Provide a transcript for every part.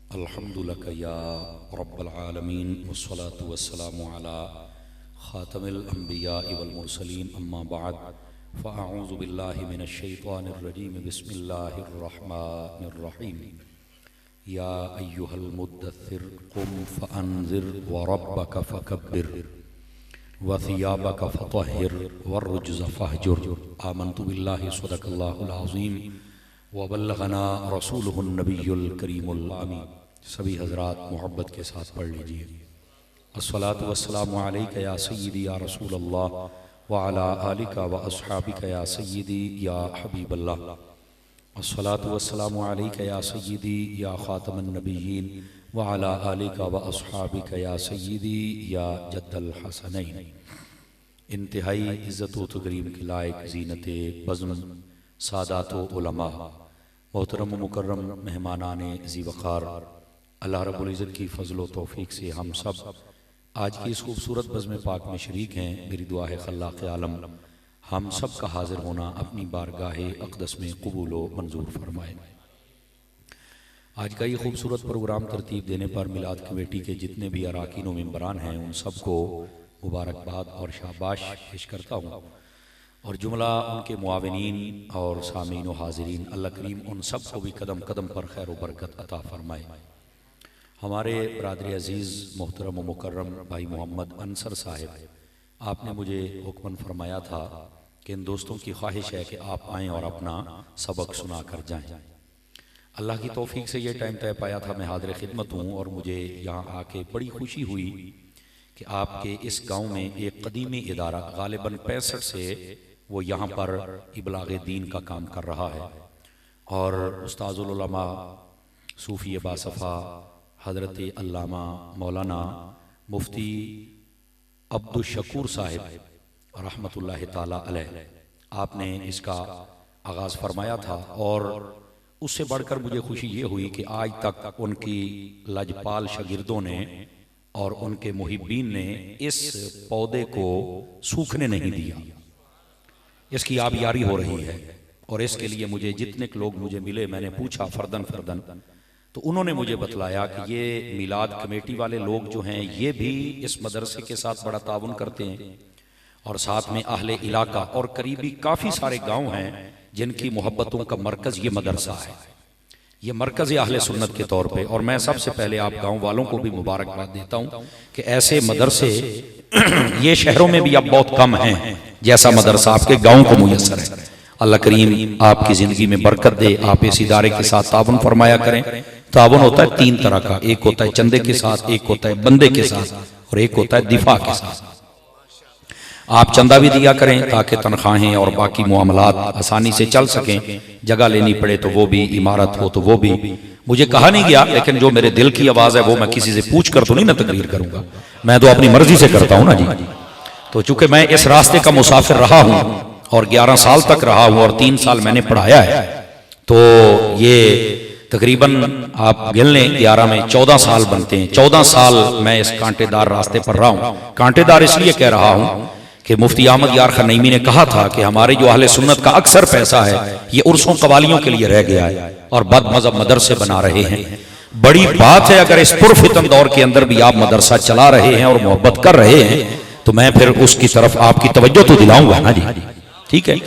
अल्हम्दुलिल्लाह या रब्बल आलमीन वस्सलातु वस्सलामु अला खातमिल अंबिया वल मुरसलीन अम्मा बाद फ़अऊज़ु बिल्लाहि मिनश शैतानिर रजीम बिस्मिल्लाहिर रहमानिर रहीम या अय्युहल मुद्दस्सिर क़ुम फ़अन्ज़िर व रब्बक फ़कब्बिर व सियाबक फ़तहिर वर्रुज्ज़ फ़हजुर आमन्तु बिल्लाहि सदक़ल्लाहुल अज़ीम व बल्लगना रसूलुहुन नबियुल करीमुल अमीन। सभी हज़रात मोहब्बत के साथ पढ़ लीजिए। अस्सलातु वस्सलामु अलैका या सय्यदी या रसूल अल्लाह व अला आलिका व अस्हाबिका या सय्यदी या हबीबल्लाह। अस्सलातु वस्सलामु अलैका या सय्यदी या खातमन नबिय्यीन व अला आलिका व अस्हाबिका या सय्यदी या जद्दल हसनैन। इंतहाई इज़्ज़त व तकरीम के लायक ज़ीनत बज़्म सादातो उलमा मोहतरम मुकर्रम मेहमानाने ज़ी वक़ार, अल्लाह रब्बुल इज़्ज़त की फ़ज़ल व तौफ़ीक़ से हम सब आज की इस खूबसूरत बज़्म पाक में शरीक हैं। मेरी दुआ है खल्लाक़ आलम हम सब का हाज़िर होना अपनी बारगाह अक़दस में क़बूल व मंजूर फरमाए। आज का ये खूबसूरत प्रोग्राम तरतीब देने पर मिलाद कमेटी के जितने भी अराकीन व मेंबरान हैं उन सबको मुबारकबाद और शाबाश पेश करता हूँ, और जुमला उनके मुआविनीन और सामीन व हाज़िरीन अल्लाह करीम उन सब को भी कदम कदम पर खैर व बरकत अता फरमाए। हमारे बरादर अज़ीज़ मोहतरम व मुकर्रम भाई मोहम्मद अंसर साहिब, आपने मुझे हुक्मन फरमाया था कि इन दोस्तों की ख्वाहिश है कि आप आएँ और अपना सबक सुना कर जाएँ। अल्लाह की तौफ़ीक़ से ये टाइम तय पाया था, मैं हाज़िर खिदमत हूँ और मुझे यहाँ आके बड़ी खुशी हुई कि आपके इस गाँव में एक कदीमी इदारा गालिबन 65 से वो यहाँ पर इबलाग़ दीन का काम कर रहा है, और उस्ताज़ुल उलमा सूफ़ी बासफ़ा हज़रत अल्लामा मौलाना मुफ्ती अब्दुल शकूर साहिब रहमतुल्लाहि ताला अलैह, आपने इसका आगाज़ फरमाया था। और उससे बढ़कर मुझे खुशी ये हुई कि आज तक उनकी लजपाल शागिर्दों ने और उनके मुहिब्बीन ने इस पौधे को सूखने नहीं दिया। इसकी आबियारी हो रही है, और इसके लिए मुझे जितने लोग मुझे मिले, मैंने पूछा फर्दन फर्दन, तो उन्होंने मुझे बतलाया कि ये मिलाद कमेटी वाले लोग जो हैं ये भी इस मदरसे के साथ बड़ा ताउन करते हैं, और साथ में अहले इलाका और करीबी काफ़ी सारे गांव हैं जिनकी मोहब्बतों का मरकज़ ये मदरसा है, ये मरकज़ अहले सुन्नत के तौर पे। और मैं सबसे पहले आप गांव वालों को भी मुबारकबाद देता हूँ कि ऐसे मदरसे ये शहरों में भी अब बहुत कम हैं जैसा मदरसा आपके गांव को मुयस्सर है। अल्लाह करीम आपकी ज़िंदगी में बरकत दे, आप इस इदारे के साथ ताउन फरमाया करें। ताउन होता है 3 तरह का, एक होता है चंदे के साथ, एक होता है बंदे के साथ, और एक होता है दिफा के साथ। आप चंदा भी दिया करें ताकि तनख्वाहें और बाकी मामलात आसानी से चल सकें। जगह लेनी पड़े तो वो भी, इमारत हो तो वो भी। मुझे कहा नहीं गया, लेकिन जो मेरे दिल की आवाज़ है वो मैं किसी से पूछ कर तो नहीं ना तकरीर करूंगा, मैं तो अपनी मर्जी से करता हूँ ना जी। तो चूंकि मैं इस रास्ते का मुसाफिर रहा हूँ और 11 साल तक रहा हूँ और 3 साल मैंने पढ़ाया है, तो ये तकरीबन आप गिन लें 11 में 14 साल बनते हैं। 14 साल मैं इस कांटेदार रास्ते पर रहा हूँ। कांटेदार इसलिए कह रहा हूँ कि मुफ्ती अहमद यार खनईमी ने कहा था कि हमारे जो अहले सुन्नत का अक्सर पैसा है ये उर्सों कवालियों के लिए रह गया है, और बद मज़हब मदरसे बना रहे हैं। बड़ी बात है अगर इस पुरफितन दौर के अंदर भी आप मदरसा चला रहे हैं और मोहब्बत कर रहे हैं, तो मैं फिर उसकी तरफ आपकी तवज्जो तो दिलाऊंगा ना जी। ठीक है,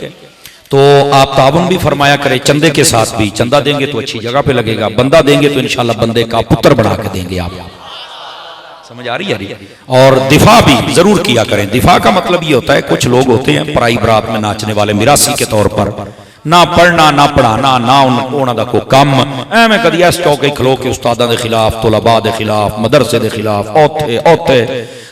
तो आप ताउन भी फरमाया करें, चंदे के साथ भी। चंदा देंगे तो अच्छी जगह पे लगेगा, बंदा देंगे तो इंशाल्लाह बंदे का पुत्र बढ़ा के देंगे आप। समझ आ रही है? और दिफा भी जरूर किया करें। दिफा का मतलब ये होता है, कुछ लोग होते हैं पराई बरात में नाचने वाले मिरासी के तौर पर, ना पढ़ना ना पढ़ाना ना उन्होंने को कम एवं कदी इस चौके खलो के उस्तादा के खिलाफ, तुलबा के खिलाफ, मदरसे के खिलाफ औथे औथे।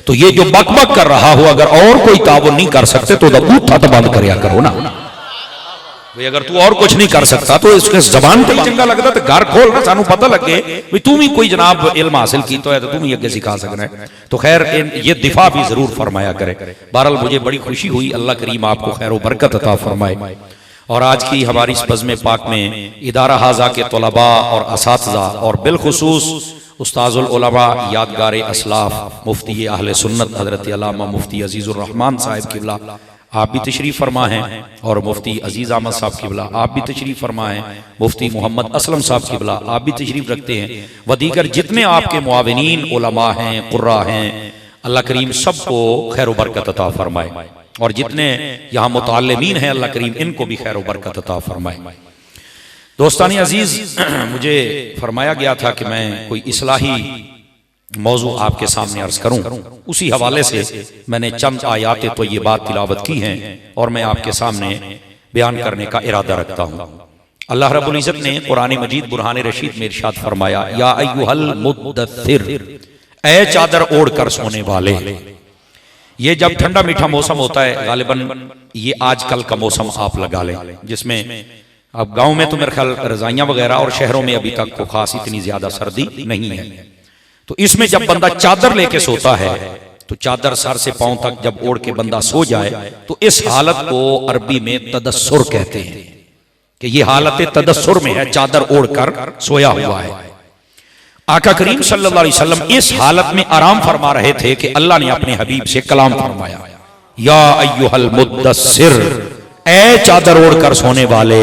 तो ये जो बकबक कर रहा हो, अगर और कोई ताउन नहीं कर सकते तो बूथा तो बंद करया करो ना भाई। अगर तू और कुछ नहीं कर सकता तो इसके जबान पे चंगा लगता तो घर खोल ना, सानू पता लगे भी तू भी कोई जनाब इल्म हासिल की तो है, तो तू भी अगे सिखा सकना है। तो खैर ये दिफा भी जरूर फरमाया करे। बहरहाल मुझे बड़ी खुशी हुई, अल्लाह करीम आपको खैर व बरकत अता फरमाए। और आज की हमारी इस बज़्म पाक में इदारा हाजा के तलबा और असातिज़ा और बिलखुसूस उस्ताज़ुल उलमा यादगार असलाफ मुफ्ती अहले सुन्नत हज़रत अल्लामा मुफ्ती अज़ीज़ुर रहमान साहिब क़िबला आप भी तशरीफ़ फरमा हैं, और मुफ्ती अजीज़ अहमद साहब किबला आप भी तशरीफ़ फरमा हैं, मुफ्ती मोहम्मद असलम साहब किबला आप भी तशरीफ़ रखते हैं, व दीगर जितने आपके मुआविनीन उलमा हैं, कुर्रा हैं, अल्लाह करीम सबको खैर व बरकत अता फरमाए, और जितने यहाँ मुतअल्लिमीन हैं अल्लाह करीम इनको भी खैर व बरकत अता फरमाए। दोस्तानी अजीज़, मुझे फरमाया गया था कि मैं कोई इस्लाही मौजू आपके सामने अर्ज करूं, उसी हवाले से मैंने चंद आयात तय्यबात तिलावत की हैं और मैं आपके सामने बयान करने का इरादा रखता हूं। अल्लाह रब्बुल इज़्ज़त ने कुरान मजीद बुरहान रशीद में इरशाद फरमाया, या अय्युहल मुद्दस्सिर, ए चादर ओढ़ कर सोने वाले। ये जब ठंडा मीठा मौसम होता है, गालिबन ये आजकल का मौसम आप लगा लें, जिसमें अब गाँव में तो मेरे ख्याल रजाइयाँ वगैरह, और शहरों में अभी तक को खास इतनी ज्यादा सर्दी नहीं है। तो इसमें जब बंदा चादर लेके सोता है, तो चादर सर से पांव तक जब ओढ़ के बंदा सो जाए, तो इस हालत को अरबी में तदस्सुर कहते हैं, कि ये हालत तदस्सुर में है, चादर ओढ़ कर सोया हुआ है। आका करीम सल्लल्लाहु अलैहि वसल्लम इस हालत में आराम फरमा रहे थे कि अल्लाह ने अपने हबीब से कलाम फरमाया, या अय्युहल मुद्दस्सिर, ए चादर ओढ़ कर सोने वाले।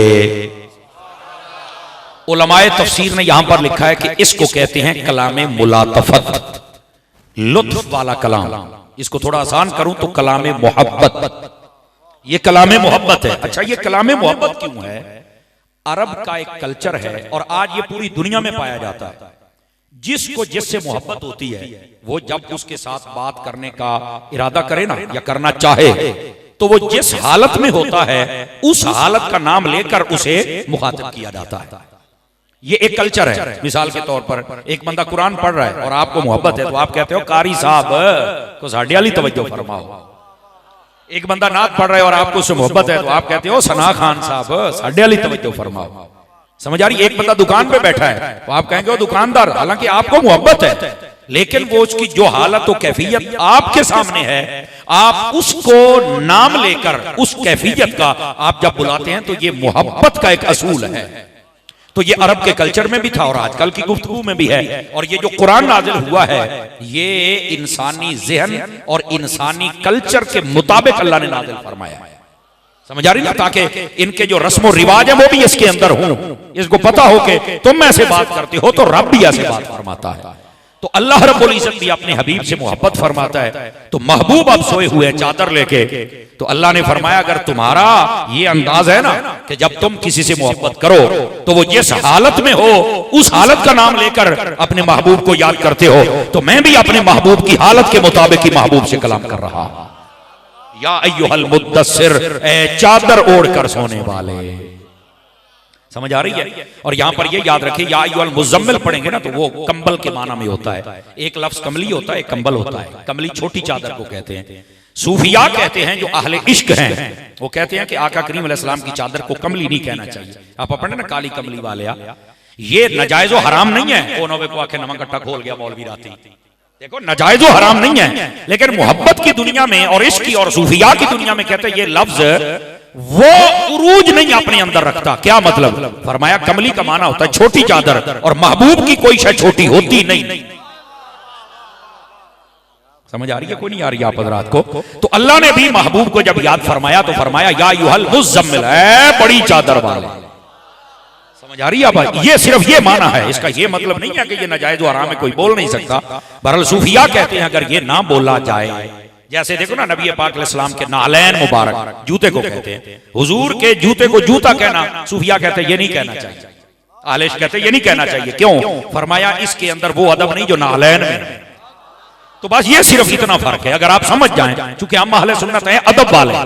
उलमाए तफसीर ने यहां पर लिखा है कि इसको कहते हैं कलामे मुलातफत, लुत्फ वाला कलाम। इसको थोड़ा आसान करूं तो कलामे मोहब्बत, ये कलामे मोहब्बत है। अच्छा, ये कलामे मोहब्बत क्यों है? अरब का एक कल्चर है और आज ये पूरी दुनिया में पाया जाता है। जिसको जिससे मोहब्बत होती है, वो जब उसके साथ बात करने का इरादा करे ना, या करना चाहे, तो वो जिस हालत में होता है उस हालत का नाम लेकर उसे मुखातिब किया जाता है। ये एक कल्चर है। मिसाल के तौर पर एक बंदा कुरान पढ़ रहा है और आपको मोहब्बत है, तो आप कहते हो कारी साहब को साढ़े वाली तवज्जो फरमाओ। एक बंदा नात पढ़ रहा है और आपको उससे मोहब्बत है, तो आप कहते हो सना खान साहब साढ़े वाली तवज्जो फरमाओ। समझ आ रही? एक बंदा दुकान पे बैठा है, तो आप कहेंगे वो दुकानदार, हालांकि आपको मोहब्बत है, लेकिन वो उसकी जो हालत और कैफियत आपके सामने है, आप उसको नाम लेकर उस कैफियत का आप जब बुलाते हैं, तो ये मोहब्बत का एक असूल है। तो ये अरब के कल्चर में भी था और आजकल की गुफ्तगू में भी है। और ये जो कुरान नाजिल हुआ है, ये इंसानी ज़हन और इंसानी कल्चर के मुताबिक अल्लाह ने नाजिल फरमाया। समझ आ रही ना? ताकि इनके जो रस्म रिवाज है वो भी इसके अंदर हो, इसको पता हो कि तुम ऐसे बात करते हो तो रब भी ऐसे बात फरमाता है। तो अल्लाह रब्बुल इज़्ज़त भी अपने हबीब से मोहब्बत फरमाता है। तो महबूब अब सोए हुए चादर लेके, तो अल्लाह ने फरमाया अगर तुम्हारा ये अंदाज है ना कि जब तुम किसी से मोहब्बत करो तो वो जिस हालत में हो उस हालत का नाम लेकर अपने महबूब को याद करते हो, तो मैं भी अपने महबूब की हालत के मुताबिक ही महबूब से कलाम कर रहा हूं। या अय्युहल मुद्दस्सिर, ए चादर ओढ़ कर सोने वाले। समझ आ रही है? और यहां पर ये याद रखिए, या अय्युहल मुज़म्मिल पढ़ेंगे ना तो वो कंबल के माना में होता है। एक लफ्ज कमली होता है, एक कंबल होता है। कमली छोटी चादर को कहते हैं। सूफिया कहते हैं जो अहले इश्क हैं, वो कहते हैं कि आका करीम अलैहिस्सलाम की चादर को कमली नहीं कहना चाहिए। आप अपने ना काली कमली वाले, ये नजायज और हराम नहीं है। ओ नवे को आके नमक कट्टा खोल गया मौलवी राती, देखो नजायज और हराम नहीं है, लेकिन मोहब्बत की दुनिया में और इश्क की और सूफिया की दुनिया में कहते हैं ये लफ्ज वो उरूज नहीं अपने अंदर रखता। क्या मतलब? फरमाया कमली का माना होता है छोटी चादर, और महबूब की कोई शय छोटी होती नहीं। समझ आ रही है? कोई नहीं आ रही आप हज़रात को? तो अल्लाह ने भी महबूब को जब याद फरमाया तो फरमाया या अय्युहल मुज़म्मिल, है बड़ी चादर वाले। समझ आ रही है भाई? ये सिर्फ ये माना है, इसका ये मतलब नहीं है कि ये नाजायज और हराम है, कोई बोल नहीं सकता। बहरहाल सूफिया कहते हैं अगर ये ना बोला जाए, जैसे देखो ना नबी पाक अलैहिस्सलाम के नालैन मुबारक जूते को कहते हैं, हुजूर के जूते को जूता कहना, सूफिया कहते हैं ये नहीं कहना चाहिए। आलिश कहते हैं ये नहीं कहना चाहिए। क्यों? फरमाया इसके अंदर वो अदब नहीं जो नालैन में है। तो बस ये सिर्फ इतना फर्क है, अगर आप समझ जाएं, चूंकि हम अहले सुन्नत हैं अदब वाले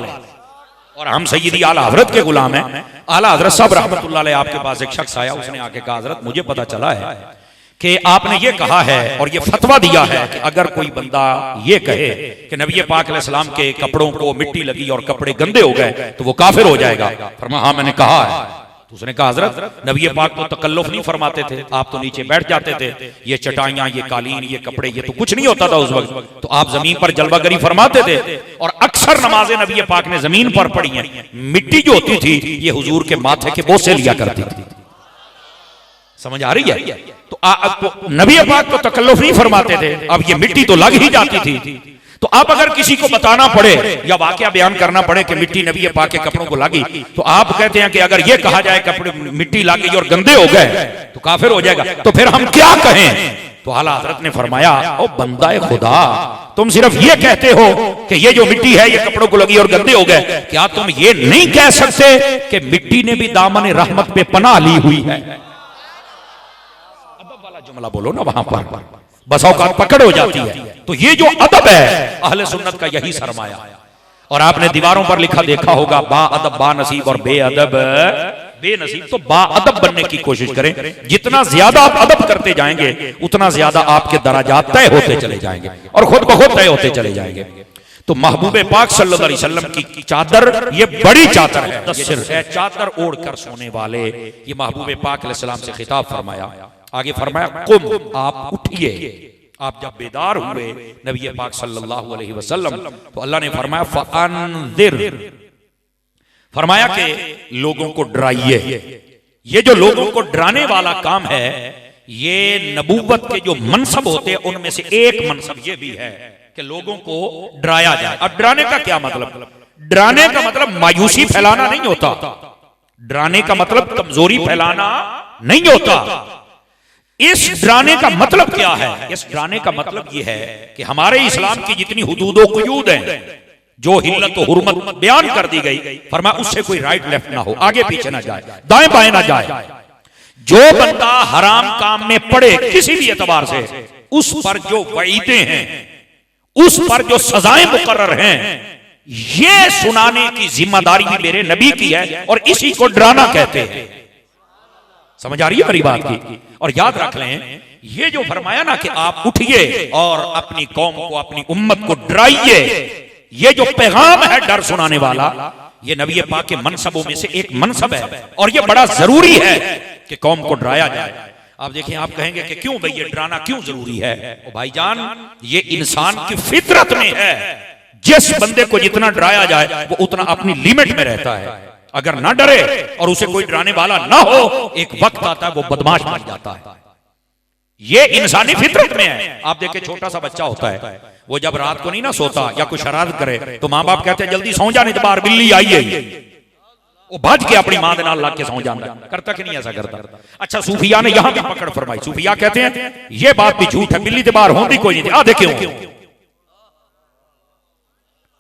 और हम सय्यदी आला हज़रत के गुलाम हैं। आला हज़रत साहब रहमतुल्लाह अलैह आपके पास एक शख्स आया, उसने आके कहा हज़रत मुझे पता चला है कि आपने ये कहा है और ये फतवा दिया है कि अगर कोई बंदा ये कहे कि नबी पाक अलैहिस्सलाम के कपड़ों को मिट्टी लगी और कपड़े गंदे हो गए तो वो काफिर हो जाएगा। फरमाया हाँ मैंने कहा है। तो उसने कहा हज़रत नबी पाक तो तकल्लुफ नहीं फरमाते थे, आप तो नीचे बैठ जाते थे, ये चटाइयां ये कालीन ये कपड़े ये तो कुछ नहीं होता था उस वक्त, तो आप जमीन पर जलवागरी फरमाते थे और अक्सर नमाजें नबी पाक ने जमीन पर पढ़ी हैं। मिट्टी जो होती थी ये हुजूर के माथे के बोझ से लिया करती थी। समझ आ रही है? तो नबी पाक तो तकल्लुफ नहीं फरमाते थे, अब ये मिट्टी तो लग ही जाती थी। तो आप अगर किसी को बताना पड़े या वाकया बयान करना पड़े कि मिट्टी नबी पाक के कपड़ों को लगी, तो आप कहते हैं कि अगर ये कहा जाए कपड़े मिट्टी लगी और गंदे हो गए तो काफिर हो जाएगा, तो फिर हम क्या कहें? तो आला हज़रत ने फरमाया, ओ बंदाए खुदा, तुम सिर्फ ये कहते हो कि ये जो मिट्टी है ये कपड़ों को लगी और गंदे हो गए, क्या तुम ये नहीं कह सकते कि मिट्टी ने भी दामन रहमत पे पनाह ली हुई है? अदब वाला जुमला बोलो ना वहां पर, बस औकात पकड़ हो जाती है। तो ये जो अदब है अहले सुन्नत का, यही सरमाया। और आपने दीवारों पर लिखा देखा होगा, बा अदब बा नसीब और बेअदब बेनसीब। तो बा अदब बनने की कोशिश करें, जितना ज्यादा आप अदब करते जाएंगे उतना ज्यादा आपके दराजात तय होते चले जाएंगे और खुद ब खुद तय होते चले जाएंगे। तो महबूबे पाक सल्लल्लाहु अलैहि वसल्लम की चादर, ये बड़ी चादर है, दस्सिर है, चादर ओढ़ कर सोने वाले, ये महबूबे पाक अलैहिस्सलाम से खिताब फरमाया। आगे फरमाया, कुम, आप उठिए। आप जब बेदार हुए नबी पाक सल्लल्लाहु अलैहि वसल्लम, तो अल्लाह ने फरमाया फअनज़िर, फरमाया कि लोगों को डराइए। ये जो लोगों को डराने वाला काम है, ये नबूवत के जो मनसब होते हैं उनमें से एक मनसब ये भी है कि लोगों को डराया जाए। अब डराने का क्या मतलब? डराने का मतलब मायूसी फैलाना नहीं होता, डराने का मतलब कमजोरी फैलाना नहीं होता। इस डराने का मतलब क्या है? इस डराने का मतलब यह है कि हमारे इस्लाम की जितनी हुदूद कुयूद हैं, जो हिल्लत और हुर्मत बयान कर दी गई, फरमाया उससे कोई राइट लेफ्ट ना हो, आगे पीछे ना जाए, दाएं बाएं ना जाए। जो बंदा हराम काम में पड़े किसी भी एतबार से, उस पर जो वईदे हैं, उस पर जो सजाएं मुकर्रर हैं, ये सुनाने की जिम्मेदारी भी मेरे नबी की है, और इसी को डराना कहते हैं। समझ आ रही है मेरी बात की? और याद रख लें, ये जो फरमाया ना कि आप उठिए और अपनी कौम को, अपनी उम्मत को डराइए, ये जो पैगाम है डर सुनाने वाला, ये नबी पाक के मनसबों में से एक मनसब है, और ये बड़ा जरूरी है कि कौम को डराया जाए। आप देखें, आप कहेंगे कि क्यों भाई ये डराना क्यों जरूरी है? भाईजान, ये इंसान की फितरत में है। जिस बंदे को जितना डराया जाए वो उतना अपनी लिमिट में रहता है। अगर ना डरे और उसे कोई डराने वाला ना हो, एक वक्त आता है वो बदमाश बन जाता है। ये इंसानी फितरत में है। आप देखें, छोटा सा बच्चा होता है, वो जब रात को नहीं ना सोता या कुछ शरारत करे तो माँ बाप कहते हैं जल्दी सौ जाने, बाहर बिल्ली आई है, वो भज के अपनी मां दे नाल लग के सौ जाता। करता कि नहीं ऐसा करता? अच्छा, सूफिया ने यहां भी पकड़ फरमाई। सूफिया कहते हैं ये बात भी झूठ है, बिल्ली के बाहर होती कोई नहीं थी। आ देखे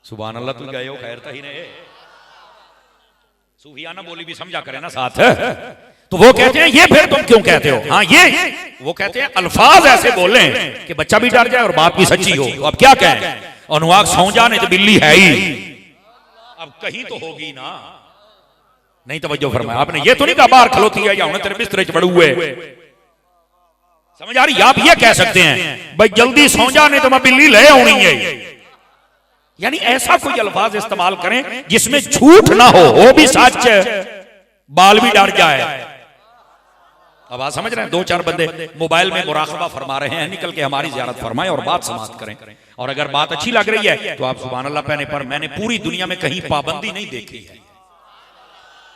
सुभान अल्लाह, तू गए हो खैर तो ही नहीं। सूफिया ना बोली भी समझा करे ना साथ है। तो वो कहते हैं ये फिर तुम क्यों कहते हो? हाँ, ये वो कहते हैं अल्फाज ऐसे बोले कि बच्चा भी डर जाए और बात भी सच्ची हो। तो अब क्या कहें? अनुवाग सौ जाने तो बिल्ली है ही, अब कहीं तो होगी ना। नहीं तवज्जो फरमाया आपने। ये तो नहीं कहा बाहर खलोती है या तेरे बिस्तरे च बड़े हुए। समझ आ रही? आप ये कह सकते हैं भाई जल्दी सौ जाने तो मैं बिल्ली ले आनी है। यानी ऐसा कोई अल्फाज इस्तेमाल करें जिसमें झूठ ना हो भी सच, बाल भी डर जाए। अब आप समझ रहे हैं? दो चार बंदे मोबाइल में मुराकबा फरमा रहे हैं, निकल के हमारी ज़ियारत फरमाएं और बात समाप्त करें। और अगर बात अच्छी लग रही है तो आप सुभान अल्लाह कहने पर मैंने पूरी दुनिया में कहीं पाबंदी नहीं देखी है।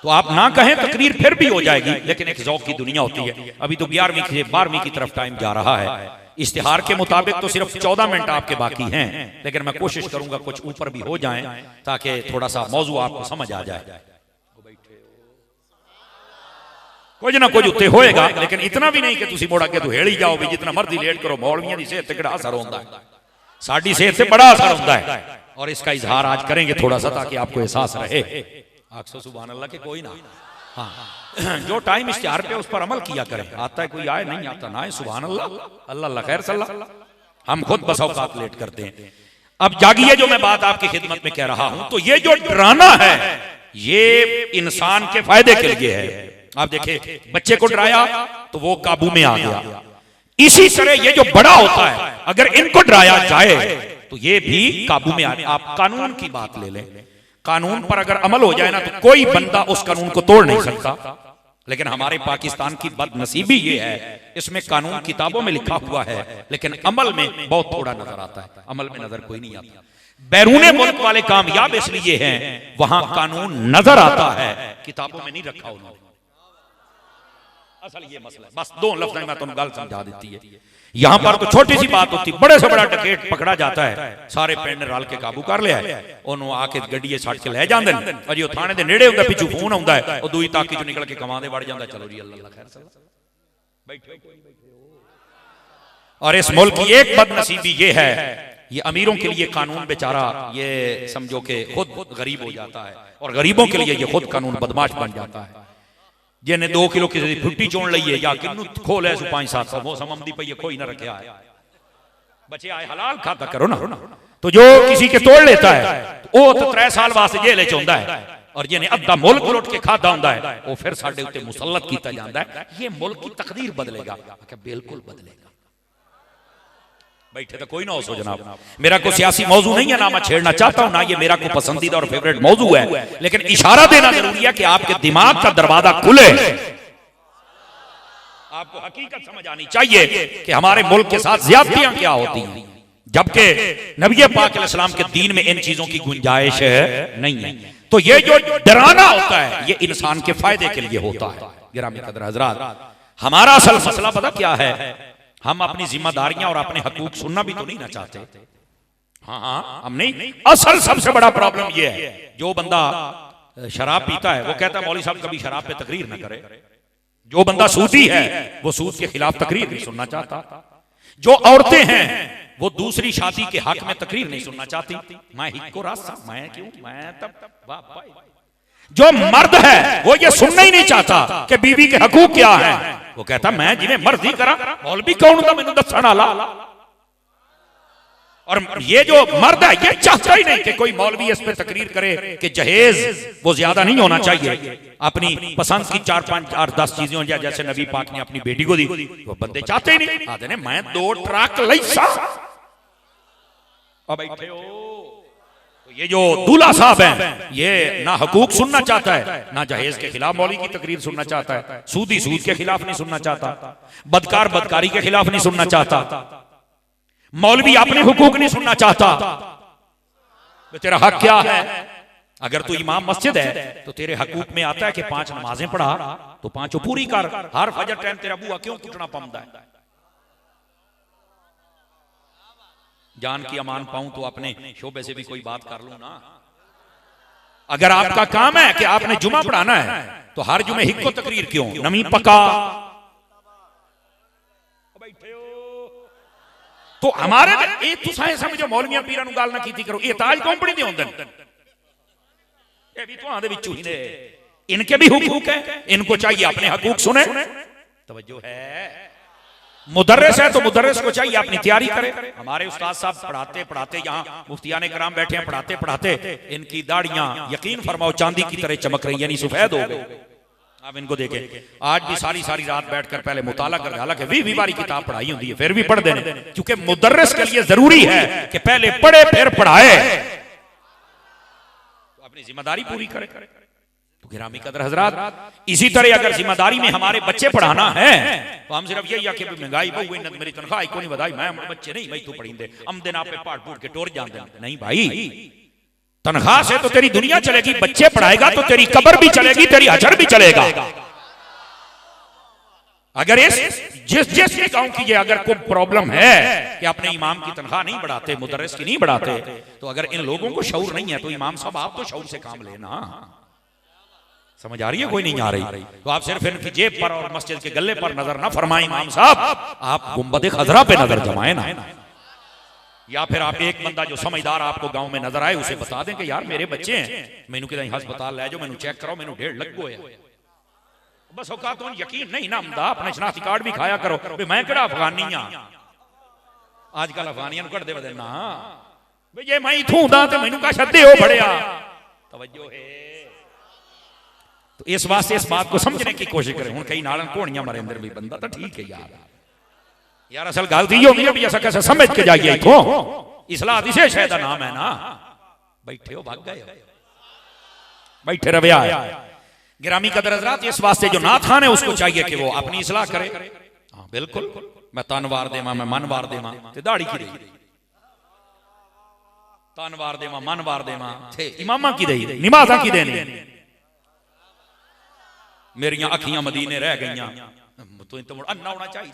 तो आप ना कहें, तकरीर फिर भी हो जाएगी, लेकिन एक ज़ौक़ की दुनिया होती है। अभी तो 11वीं से 12वीं की तरफ टाइम जा रहा है। इश्तिहार के मुताबिक तो सिर्फ 14 मिनट आपके बाकी हैं, लेकिन मैं कोशिश करूंगा कुछ ऊपर भी हो जाएं ताकि थोड़ा सा मौजू आपको समझ आ जाए। कुछ ना कुछ उत्ते होएगा, लेकिन इतना भी नहीं कि तुसी मोड़ अगे तो हेड़ ही जाओ भी जितना मर्जी लेट करो। मौलवियां दी सेहत ते किहड़ा असर होंदा है? साडी सेहत से बड़ा असर होता है, और इसका इजहार आज करेंगे थोड़ा सा ताकि आपको एहसास रहे। आखो सुभान अल्लाह के कोई ना। हाँ, जो टाइम इश्तिहार पे उस पर अमल किया करें। आता है कोई आए, नहीं आता ना आए। सुभान अल्लाह, अल्लाह अल्लाह खैर सल्ला। हम खुद बस औकात लेट करते हैं। अब जागिए, जो मैं बात आपकी खिदमत में कह रहा हूं, तो ये जो डराना है ये इंसान के फायदे के लिए है। आप देखिए, बच्चे को डराया तो वो काबू में आ गया। इसी तरह ये जो बड़ा होता है, अगर इनको डराया जाए तो ये भी काबू में आ। आप कानून की बात ले लें, कानून पर अगर अमल हो जाए ना तो कोई बंदा उस कानून को तोड़ नहीं सकता। लेकिन हमारे पाकिस्तान की बदनसीबी ये है, इसमें कानून किताबों में लिखा हुआ है लेकिन अमल में बहुत थोड़ा नजर आता है। अमल में नजर कोई नहीं आता। बैरूने मुल्क वाले कामयाब इसलिए हैं, वहां कानून नजर आता है, किताबों में नहीं रखा उन्होंने। असल ये मसला है। बस दो लफ्ज़ में मैं तुम गल समझा देती है। यहाँ पर तो छोटी सी बात होती, बड़े से बड़ा डकैत पकड़ा जाता है, सारे पिंड रल के काबू कर लिया है, ओनू आके गड्डीए छड़ के ले जाते हैं, और जो थाने दे नेड़े होंदा पिछू फोन आउंदा है, वो दूई ताकी चो निकल के कमांदे वड़ जांदा, चलो जी अल्लाह खैर सला बैठे। और इस मुल्क की एक बदनसीबी ये है, ये अमीरों के लिए कानून बेचारा ये समझो कि खुद गरीब हो जाता है, और गरीबों के लिए ये खुद कानून बदमाश बन जाता है। जिन्हें 2 किलो किसी फुट्टी चोन ली है या किन्नू खोल है 5-7 वो समझदी पई कोई ना रखे आए बचे आए हलाल खाता करो ना। तो जो किसी के तोड़ लेता है तो वो तो 3 साल वास्ते जेल च होंदा है, और जिन्हें अद्धा मुल्क लुट के खाता होंदा है वो फिर साडे उत्ते मुसल्लत कीता जांदा है। ये मुल्क की तकदीर बदलेगा क्या? बिल्कुल बदलेगा। बैठे तो कोई ना हो जनाब, मेरा कोई सियासी मौजू नहीं है, ना मैं छेड़ना चाहता हूं, ना ये मेरा कोई पसंदीदा और फेवरेट मौजू है, लेकिन इशारा देना जरूरी है कि आपके दिमाग का दरवाजा खुले, आपको हकीकत समझ आनी चाहिए कि हमारे मुल्क के साथ ज्यादतियां क्या होती हैं, जबकि नबी पाक अलैहिस्सलाम के दीन में इन चीजों की गुंजाइश नहीं है। तो ये जो डराना होता है ये इंसान के फायदे के लिए होता है। गिरामी कदर हजरात, हमारा असल मसला पता क्या है? हम अपनी जिम्मेदारियां और अपने हकूक सुनना भी तो नहीं ना चाहते। हाँ, हम नहीं। असल सबसे बड़ा प्रॉब्लम यह है, जो बंदा शराब पीता है वो कहता है मौलवी साहब कभी शराब पे तकरीर ना करे। जो बंदा सूदी है वो सूद के खिलाफ तकरीर नहीं सुनना चाहता। जो औरतें हैं वो दूसरी शादी के हक में तकरीर नहीं सुनना चाहती। मैं हिक्को रास्ता, मैं क्यों, मैं तब। जो मर्द है वो ये सुनना ही नहीं चाहता कि बीवी के हकूक क्या है। वो कहता मैं जिन्हें मर्जी करा, मौलवी कौन था मैंने दसना ला। और ये जो मर्द है ये चाहता ही नहीं कि कोई मौलवी इस पे तकरीर करे कि जहेज वो ज्यादा नहीं होना चाहिए, अपनी पसंद की 4-5-8-10 चीजें हो जाए, जैसे नबी पाक ने अपनी बेटी को दी। वो बंदे चाहते ही नहीं, आते ने मैं 2 ट्रक लैसा। अब बैठे हो तो ये जो दूल्हा साहब हैं ये ना हकूक सुनना चाहता है, ना जहेज के खिलाफ मौलवी की तकरीर सुनना चाहता है, सूदी सूद के खिलाफ नहीं सुनना चाहता, बदकार बदकारी के खिलाफ नहीं सुनना चाहता, मौलवी अपने हुकूक नहीं सुनना चाहता। तो तेरा हक क्या है? अगर तू इमाम मस्जिद है तो तेरे हकूक में आता है कि 5 नमाजें पढ़ा तो 5 पूरी कर। हर फजर टाइम तेरा बुआ क्यों कुटना पड़ता है? जान की अमान पाऊं तो अपने शोबे से भी कोई बात कर लूं ना। अगर आपका काम है कि आपने जुमा पढ़ाना है तो हर जुमे हिक्को तकरीर क्यों? नमी पका बैठे हो तो हमारे ये तुसाए समझो मौलवियां पीरां नूं गल ना कीती करो। ये ताज कंपनी दे होंदे ये भी तुहां दे विचों ही ने, इनके भी हुकूक है, इनको चाहिए अपने हकूक सुने। तवज्जो है, मुदर्रिस है तो मुदर्रिस को चाहिए अपनी तैयारी करे। हमारे उस्ताद साहब पढ़ाते पढ़ाते यहाँ मुफ्तियाने कराम बैठे हैं, पढ़ाते पढ़ाते इनकी दाढ़ियां यकीन फरमाओ चांदी की तरह चमक रही, यानी सफेद हो गए। आप इनको देखें, आज भी सारी सारी रात बैठकर पहले मुताला कर, हालांकि 20 बारी किताब पढ़ाई होती है फिर भी पढ़ देने, क्योंकि मुदर्रिस के लिए जरूरी है कि पहले पढ़े फिर पढ़ाए, तो अपनी जिम्मेदारी पूरी करे। तो गिरामी कदर हजरात, इसी तरह अगर जिम्मेदारी में हमारे बच्चे पढ़ाना है तो हम सिर्फ यही आके महंगाई बहु मेरी तनख्वाह को नहीं बधाई, मैं बच्चे नहीं मैं तू पढ़ींदे हम दिन आप पाट फूट के टोर जाते नहीं भाई। तनख्वाह से तो तेरी दुनिया चलेगी, बच्चे पढ़ाएगा तो तेरी कब्र भी चलेगी, तेरी हजर भी चलेगा। अगर जिस गांव की अगर कोई प्रॉब्लम है कि अपने इमाम की तनख्वाह नहीं बढ़ाते, मुदर्रिस की नहीं बढ़ाते, तो अगर इन लोगों को शऊर नहीं है तो इमाम साहब आप तो शऊर से काम लेना। समझ आ रही है? कोई नहीं आ रही तो आप सिर्फ इनकी जेब पर और मस्जिद के गले पर नजर ना फरमाएं इमाम साहब, आप गुंबद खजरा पे नजर जमाए ना। या फिर आप एक बंदा जो समझदार आपको गांव में नजर आए उसे बता दें कि यार मेरे बच्चे हैं, मैनू कि हस्पताल ले जाओ, मैनू चेक कराओ, मैनू 1.5 लाख है। बस औकात तो यकीन नहीं ना हमदा, अपने शनाख्ती कार्ड भी खाया करो भी मैं केड़ा अफगानी हां। आजकल अफगानियां कट दे बदे ना भाई जे मैं इथों दा ते मैनू का छद्दे हो बड़िया। तवज्जो है, तो इस वास्ते इस बात को समझने की कोशिश करें। हूं कई नालन घोड़ियां मारे अंदर भी बंदा तो ठीक है यार असल गल तो होनी है भी ऐसा कैसे समझ के जाइए इथों। इस्लाह इसे शायद नाम है ना। बैठे हो भाग गए, बैठे रविया। गिरामी कदर हजरात, इस वास्ते जो नाथ खान है उसको चाहिए कि वो अपनी इस्लाह करे। हाँ बिल्कुल, मैं तन वार देवा, मैं मन वार देवा, दाढ़ी की दे तन वार देवा, मन वार देवा, इमामा की दे, नमाज़ां की देनी, मेरिया अखियां मदीने रह गईयां, तो मुड़ अन्ना होना चाहिए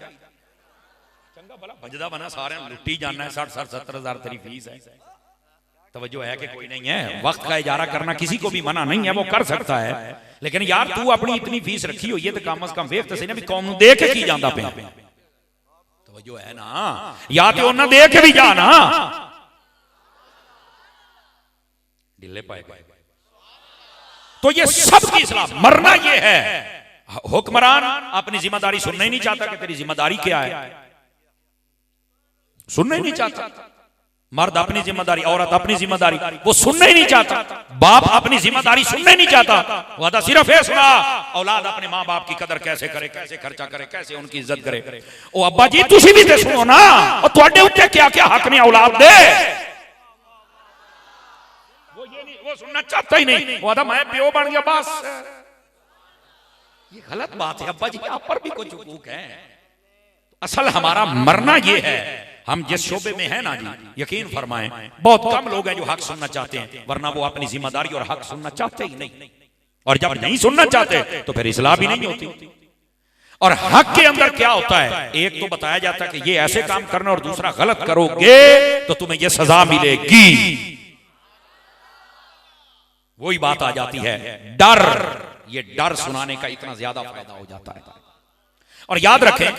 चंगा भला बजदा बना सारे लुट्टी जाना है 60-70 तेरी फीस है तवज्जो है कि कोई नहीं है वक्त का इजारा करना किसी को भी मना नहीं है वो कर सकता है लेकिन यार तू अपनी इतनी फीस रखी हुई है तो कम से कम वेख तो सही ना भी कौम नूं देख के की जांदा पिया तवज्जो है ना या तो उन्हें देख भी जा ना ढिले पाए गए तो ये सब की इस्लाह मरना ये है हुक्मरान अपनी जिम्मेदारी सुनना ही नहीं चाहता कि तेरी जिम्मेदारी क्या है सुनना ही नहीं चाहता मर्द अपनी जिम्मेदारी औरत अपनी जिम्मेदारी वो सुनना ही नहीं चाहता बाप अपनी जिम्मेदारी सुनना ही नहीं चाहता वो आता सिर्फ है सुना औलाद अपने मां बाप की कदर कैसे करे कैसे खर्चा करे कैसे उनकी इज्जत करे ओ अब्बा जी तुसी भी ते सुनो ना और तुहाडे उत्ते क्या क्या हक ने औलाद दे वो ये नहीं वो सुनना चाहता ही नहीं वो आता मैं प्यो बन गया बस ये गलत बात है अब्बा जी आप पर भी कुछ हुकूक है असल हमारा मरना ये है हम जिस शोबे में है ना जी यकीन फरमाएं बहुत कम लोग हैं जो हक सुनना चाहते हैं वरना वो अपनी जिम्मेदारी और हक सुनना चाहते ही नहीं और जब नहीं सुनना चाहते तो फिर इस्लाह भी नहीं होती और हक के अंदर क्या होता है एक तो बताया जाता है कि ये ऐसे काम करना और दूसरा गलत करोगे तो तुम्हें ये सजा मिलेगी वही बात आ जाती है डर ये डर सुनाने का इतना ज्यादा फायदा हो जाता है और याद रखें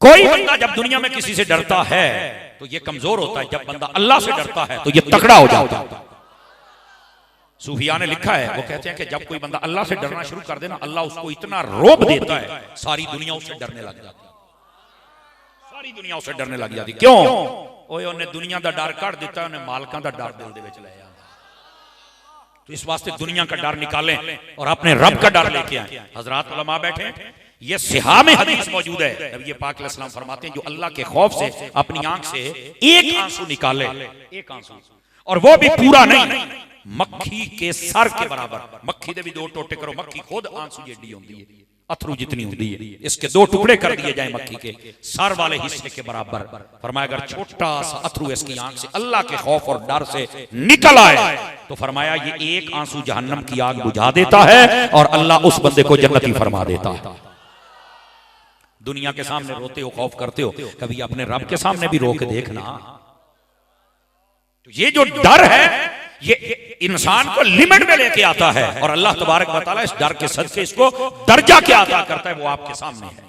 कोई बंदा जब दुनिया में किसी से डरता है तो ये कमजोर होता है जब बंदा अल्लाह से डरता है तो ये तगड़ा हो जाता है सूफिया ने लिखा है वो कहते हैं कि जब कोई बंदा अल्लाह से डरना शुरू कर देना अल्लाह उसको इतना रोब देता है सारी दुनिया उससे डरने लग जाती सारी दुनिया उससे डरने लग जाती क्यों ओए उन्हें दुनिया का डर कट दिता उन्हें मालकां का डर दिल दे विच ले आया तो इस वास्ते दुनिया का डर निकालें और अपने रब का डर लेके आए हजरात उलमा बैठे ये सिहा में हदीस मौजूद है नबी पाक अलैहिस्सलाम फरमाते हैं जो अल्लाह के खौफ से अपनी आंख से एक आंसू निकाले एक आंसू और वो भी पूरा नहीं मक्खी के सर के बराबर मक्खी दे भी दो टोटे करो मक्खी खुद आंसू जेडी होती है अथरू जितनी होती है इसके दो टुकड़े कर दिए जाए मक्खी के सर वाले हिस्से के बराबर फरमाया अगर छोटा सा अथरू इसकी आंख से अल्लाह के खौफ और डर से निकल आए तो फरमाया ये एक आंसू जहन्नम की आग बुझा देता है और अल्लाह उस बंदे को जन्नती फरमा देता है दुनिया के सामने रोते हो खौफ करते हो कभी अपने रब के सामने भी रो के देखना तो ये जो डर है ये इंसान को लिमिट में लेके आता है और अल्लाह तबारक व तआला इस डर के सदके इसको दर्जा क्या अता करता है वो आपके सामने है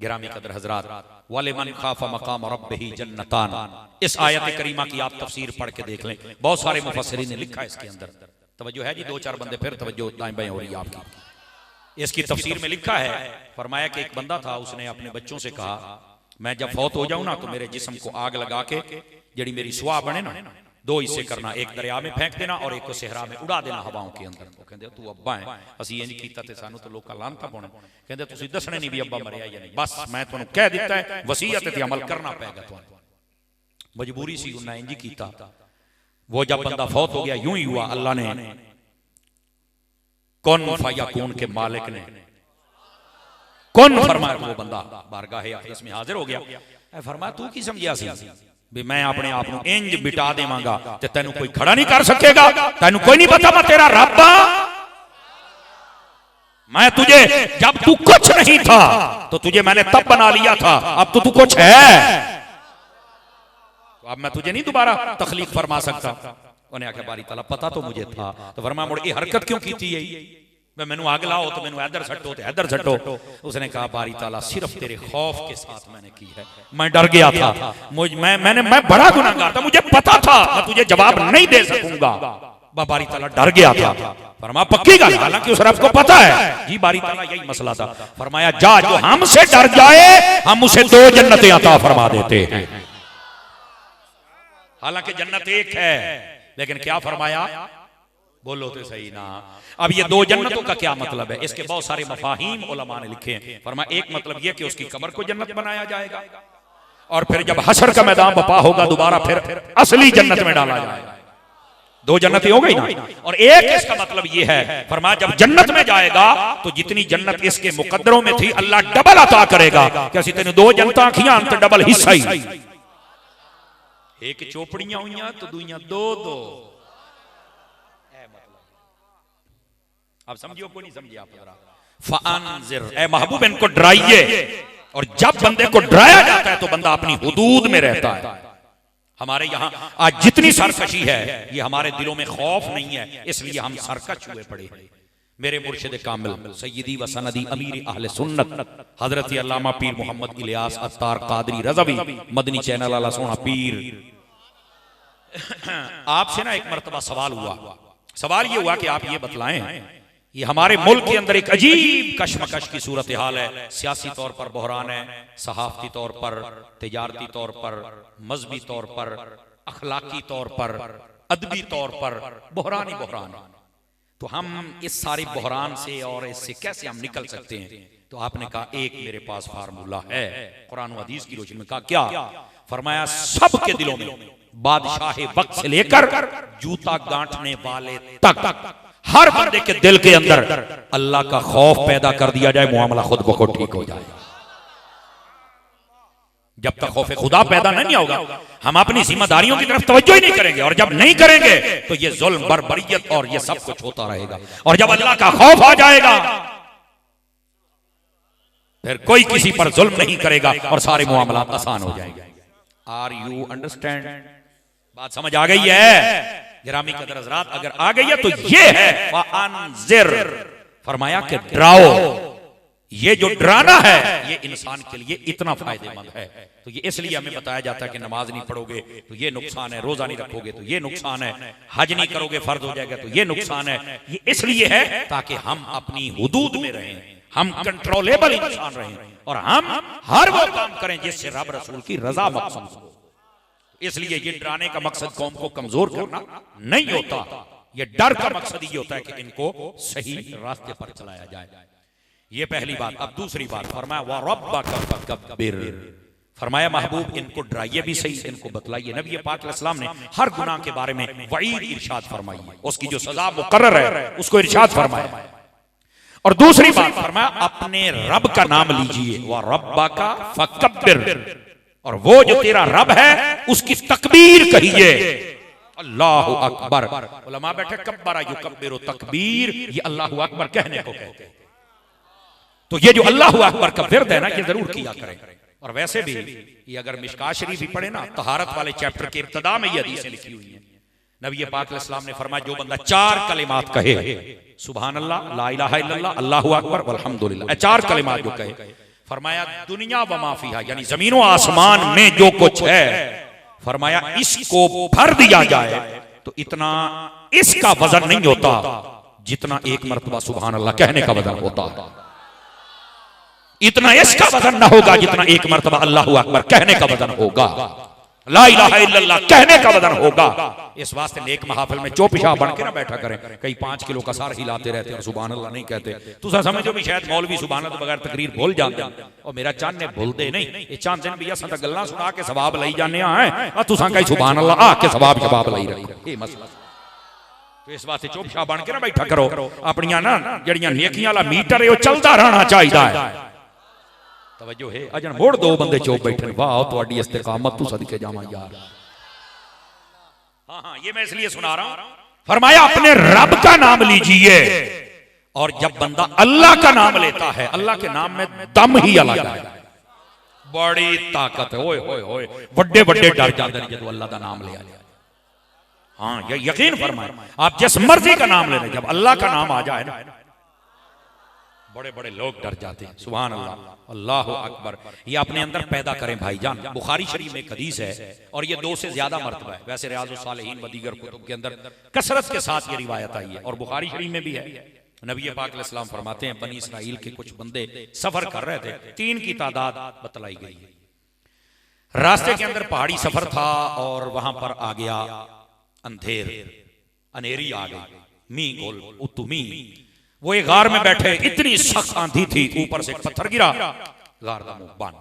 गिरामी कदर हजरात वाले मन खाफा मकाम रब्बिही जन्नतान इस आयत करीमा की आप तफसीर पढ़ के देख लें बहुत सारे मुफस्सिरीन ने लिखा है इसके अंदर तवज्जो है जी दो चार बंदे फिर तवज्जो दाएं बाएं हो रही है आपकी इसकी तफसीर में लिखा है फरमाया कि एक बंदा था उसने अपने बच्चों से कहा मैं जब फौत हो जाऊं ना तो मेरे जिस्म को आग लगा के जड़ी मेरी सुहा बने ना दो हिस्से करना एक दरिया में फेंक देना और एक को सहरा में उड़ा देना हवाओं के अंदर वो कहंदे तू अब्बा है असि इंज कीता ते सानू तो लोकां लानता पाउणा कहंदे तुसी दसणे नहीं भी अब्बा मरिया या नहीं बस मैं तुहानू कह दिता है वसीयत ते अमल करना पेगा तुहानू मजबूरी सी उन्हें इंज कीता वो जब बंदा फौत हो गया यूं ही हुआ अल्लाह ने कौन फयकून के मालिक ने कौन फरमाया वो बंदा बारगाह अक़दस में हाजिर हो गया फरमाया तू की समझिया सी भी मैं अपने आप को इंज बिटा देवांगा ते तैनू कोई खड़ा नहीं कर सकेगा तैनू कोई नहीं पता मैं तेरा रब हां मैं तुझे जब तू कुछ नहीं था तो तुझे मैंने तब बना लिया था अब तो तू कुछ है तो अब मैं तुझे नहीं दोबारा तखलीक फरमा सकता उन्हें आख्या बारी ताला पता तो मुझे था तो फरमाया मुड़ ये हरकत क्यों की थी मैं मैनू आग लाओ तो मैनू इधर सट्टो तो इधर सट्टो उसने कहा बारी ताला सिर्फ तेरे खौफ के साथ मैंने की है मैं डर गया था मैं बड़ा गुनाहगार था मुझे पता था मैं तुझे जवाब नहीं दे सकूंगा बारी ताला डर गया था फरमाया पक्की गल हालांकि उस रब को पता है जी बारी ताला यही मसला था फरमाया जा जो हमसे डर जाए हम उसे 2 जन्नतें अता फरमा देते हैं हालांकि जन्नत एक है लेकिन क्या फरमाया बोलो तो सही ना अब ये 2 जन्नतों का क्या मतलब है इसके बहुत सारे मफाहीम उलमा ने लिखे हैं फरमाया एक मतलब ये कि उसकी कब्र को जन्नत बनाया जाएगा और फिर जब हशर का मैदान बपा होगा दोबारा फिर असली जन्नत में डाला जाएगा 2 जन्नतें हो गई ना और एक इसका मतलब ये है फरमाया जब जन्नत में जाएगा तो जितनी जन्नत इसके मुकद्दरों में थी अल्लाह डबल अता करेगा कैसी तेने 2 जन्नतां खियां तो डबल हिस्सा ही एक चोपड़ियां हुई तो दुइयां 2 अब समझियो कोई नहीं समझे आप जरा फ़अन्ज़िर, ए महबूब इनको डराइए। और जब बंदे को डराया जाता है तो बंदा अपनी हुदूद में रहता है। हमारे यहाँ आज जितनी सरकशी है ये हमारे दिलों में खौफ नहीं है, इसलिए हम सरकश हुए पड़े हैं। मेरे मुर्शिद कामिल सय्यदी व सनदी अमीर अहले सुन्नत हजरत अल्लामा पीर मोहम्मद इलियास अत्तार कादरी रज़वी मदनी चैनल वाला सोना पीर, आपसे ना एक मर्तबा सवाल हुआ। सवाल ये हुआ कि आप ये बतलाएं, ये हमारे मुल्क के अंदर एक अजीब कशमकश की सूरत हाल है। सियासी तौर पर बहरान है, सहाफती तौर पर, तिजारती तौर पर, मजहबी तौर पर, अखलाकी तौर पर, अदबी तौर पर बहरान ही बहरान। तो हम इस सारे बहरान से और इससे कैसे हम निकल सकते हैं? तो आपने कहा एक मेरे पास फार्मूला है कुरान और हदीस की रोशनी में। कहा क्या? फरमाया सबके दिलों में, बादशाह वक्त से लेकर जूता गांठने वाले तक, हर बंदे के दिल के अंदर अल्लाह का खौफ पैदा कर दिया जाए, मुआमला खुद ब खुद ठीक हो जाएगा। जब तक खौफ खुदा पैदा नहीं होगा हम अपनी जिम्मेदारियों की तरफ तवज्जो ही नहीं करेंगे, और जब नहीं करेंगे तो ये जुल्म, बर्बरियत और ये सब कुछ होता रहेगा। और जब अल्लाह का खौफ आ जाएगा फिर कोई किसी पर जुल्म नहीं करेगा और सारे मुआमला आसान हो जाएंगे। Are you understand? बात समझ आ गई है? गिरामी कदर हज़रात, अगर आ गई है तो ये है फ़अन्ज़िर, फरमाया कि डराओ। ये जो डराना है ये इंसान के लिए इतना फायदेमंद है। तो ये इसलिए हमें बताया जाता है कि नमाज नहीं पढ़ोगे तो ये नुकसान है, रोजा नहीं रखोगे तो ये नुकसान है, हज नहीं करोगे फर्ज हो जाएगा तो ये नुकसान है। ये इसलिए है ताकि हम अपनी हुदूद में रहें, हम कंट्रोलेबल इंसान रहें, और हम हर वो काम करें जिससे रब रसूल की रजा मकसूद हो। इसलिए ये डराने का मकसद कौम को कमजोर करना नहीं होता, ये डर का मकसद ये होता है कि इनको सही रास्ते पर चलाया जाए। ये पहली बात। अब दूसरी बात, फरमाया व रब्बका फकब्बिर, फरमाया महबूब इनको डराइए भी सही, इनको बतलाइए। नबी पाक अलैहि सलाम ने हर गुनाह के बारे में वईद इरशाद फरमाई, उसकी जो सजा मुकर्रर है उसको इरशाद फरमाया। और दूसरी बात फरमाया अपने रब का नाम लीजिए, व रब्बका फकब्बिर, और वो जो तेरा रब है उसकी तकबीर कहिए, अल्लाहु अकबर। उलमा बैठे कब्बरा युकब्बिरु तकबीर, ये अल्लाहु अकबर कहने को कहते हैं। तो ये जो अल्लाहु अकबर का विर्द है ना ये जरूर किया करें। और वैसे भी ये अगर मिशकात शरीफ भी पढ़े ना, तहारत वाले चैप्टर के इब्तिदा में ये हदीसें लिखी हुई हैं। नबी पाक अलैहि सलाम ने फरमाया जो बंदा 4 कलिमात कहे, सुभान अल्लाह, ला इलाहा इल्लल्लाह, अल्लाहु अकबर वल्हम्दुलिल्लाह, 4 कलिमात जो कहे, फरमाया दुनिया व माफिहा, यानी जमीनों आसमान में जो कुछ है, फरमाया इसको भर दिया जाए तो इतना इसका वजन नहीं होता जितना एक मर्तबा सुभान अल्लाह कहने का वजन होता है। इतना इसका वजन ना होगा जितना एक मर्तबा अल्लाहु अकबर कहने का वजन होगा, ला इलाहा इल्लल्लाह कहने का वजन होगा। इस वास्ते नेक महफिल में चौपिशा बन के ना बैठा करें, कई 5 किलो का सार हिलाते रहते हैं और सुभान अल्लाह नहीं कहते। तुसा समझो भी शायद मौलवी सुभान अल्लाह बगैर तकरीर भूल जाते हैं, और मेरा चंद ने भूलते नहीं। ये चंद दिन भी असां तां गल्लां सुना के सवाब लई जाने हैं, और तुसा कई सुभान अल्लाह आ के सवाब लई रखो। ये मसला। तो इस वास्ते चौपिशा बन के ना बैठा करो, अपनियां ना जड़ियां नेकियां वाला मीटर है वो चलता रहना चाहिए है। तवज्जो है, अजन मोड़ 2 बंदे चुप बैठे, वाह तुहाडी इस्तिकामत तू सदके जावां यार। हाँ, ये मैं इसलिए सुना रहा हूं। फरमाया अपने रब का नाम लीजिए, और जब बंदा अल्लाह का नाम लेता है, अल्लाह के नाम में दम ही अलग है, बड़ी ताकत है। ओए होए होए, बड़े बड़े डर जाते हैं जब अल्लाह का नाम लिया। हाँ, ये यकीन फरमाए, आप जिस मर्जी का नाम ले लें, जब अल्लाह का नाम आ जाए ना बड़े बड़े लोग डर जाते हैं। सुभान अल्लाह, अल्लाहु अकबर। ये अपने अंदर पैदा करें भाईजान। बुखारी शरीफ में एक हदीस है, और ये 2 से ज्यादा मर्तबा है, वैसे रियाजुस सालिहीन व दीगर कुतुब के अंदर कसरत के साथ ये रिवायत आई है, और बुखारी शरीफ में भी है। नबी पाक अलैहि सलाम फरमाते हैं बनी इसराइल के कुछ बंदे सफर कर रहे थे, 3 की तादाद बतलाई गई है। रास्ते के अंदर पहाड़ी सफर था और वहां पर आ गया अंधेर, अनेरी आ गई, मी गोल उतुमी। वो एक गार में बैठे, इतनी सख्त आंधी थी, ऊपर से एक पत्थर गिरा, गार दा मुंह बंद,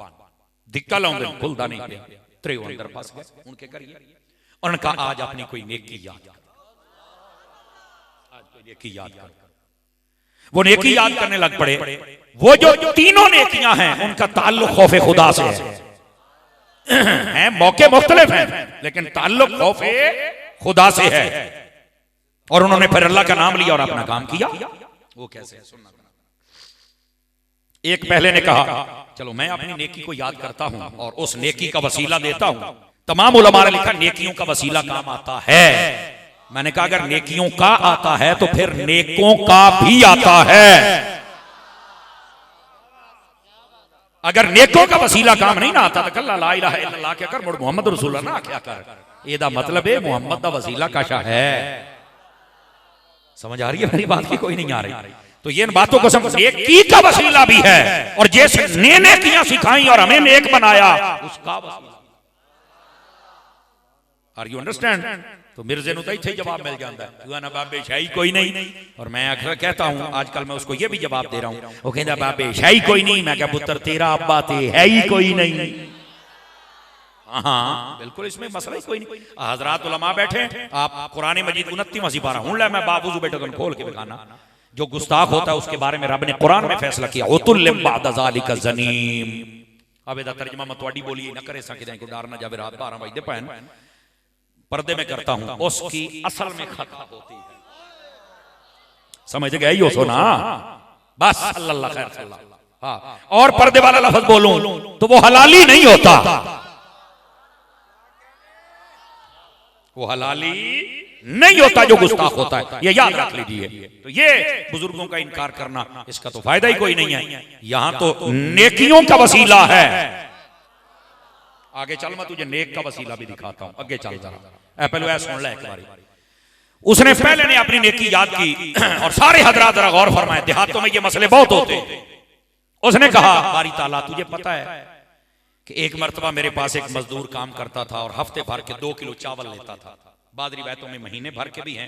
दिक्का लाऊंगे खुलदा नहीं गया, त्रे अंदर फंस गए। उनके करिए उनका आज अपनी कोई नेकी याद, आज कोई नेकी याद कर, वो नेकी याद करने लग पड़े। वो जो तीनों नेकियां हैं उनका ताल्लुक खौफे खुदा से है। मौके मुख्तलिफ हैं लेकिन ताल्लुक खौफे खुदा से है। और उन्होंने फिर अल्लाह का नाम लिया और अपना काम किया। वो कैसे है सुनना। एक पहले ने कहा चलो मैं अपनी नेकी को याद करता हूं और उस नेकी का वसीला देता हूं। तमाम उलमा ने लिखा नेकियों का वसीला काम आता है। मैंने कहा अगर नेकियों का आता है तो फिर नेकों का भी आता है। अगर नेकों का वसीला काम नहीं ना आता तो कल्ला ला इलाहा इल्लल्लाह क्या कर, मुड़ मोहम्मद रसूलुल्लाह ना क्या कर। एदा मतलब है मोहम्मद दा वसीला काशा है। समझ आ रही है मेरी बात की? कोई नहीं आ रही। तो ये इन बातों को समझ, नेकी का वसीला भी है और जैसे नेकियां सिखाई और हमें नेक बनाया उसका वसीला। Are you understand? तो मिर्जे नु तो इत्थे जवाब मिल जाता है, तू ना बाबे शाही कोई नहीं। और मैं अक्सर कहता हूं, आजकल मैं उसको ये भी जवाब दे रहा हूं, वो कहता बाबे शाही कोई नहीं। मैं क्या पुत्र तेरा अब्बा ते है ही कोई नहीं। हाँ बिल्कुल, इसमें मसला ही कोई नहीं। हजरात उलमा बैठे, आप कुरान मजीद 29 पारा हूं लै मैं बाबूजू बेटा तुम खोल के दिखाना। जो गुस्ताख होता है उसके बारे में रब ने कुरान में फैसला किया, उतुल्लिम बाद ज़ालिका ज़नीम। अब इहदा तर्जुमा मैं तुहाडी बोली ना करे सके को डर ना जावे रात 12 बजे पैन पर्दे में करता हूं, उसकी असल में खता होती है। समझ गए यो सोना? बस अल्लाह खैर सल्लल्लाह। हाँ, और पर्दे वाला लफ्ज बोलूं तो वो हलाली नहीं होता, वो हलाली नहीं होता जो गुस्ताख होता है, ये याद रख लीजिए। तो ये बुजुर्गों का इनकार करना, इसका तो फायदा ही कोई नहीं है। यहां तो नेकियों का वसीला है। आगे चल मैं तुझे नेक का वसीला भी दिखाता हूं। आगे चल जरा, पहले सुन ले एक बारी। उसने पहले ने अपनी नेकी याद की और सारे हजरात जरा गौर फरमाए, देहातों में ये मसले बहुत होते। उसने कहा बारी ताला तुझे पता है कि एक मर्तबा मेरे पास एक मजदूर काम करता था और हफ्ते भर के 2 किलो चावल लेता था। बाद रिवायतों में महीने भर के भी हैं।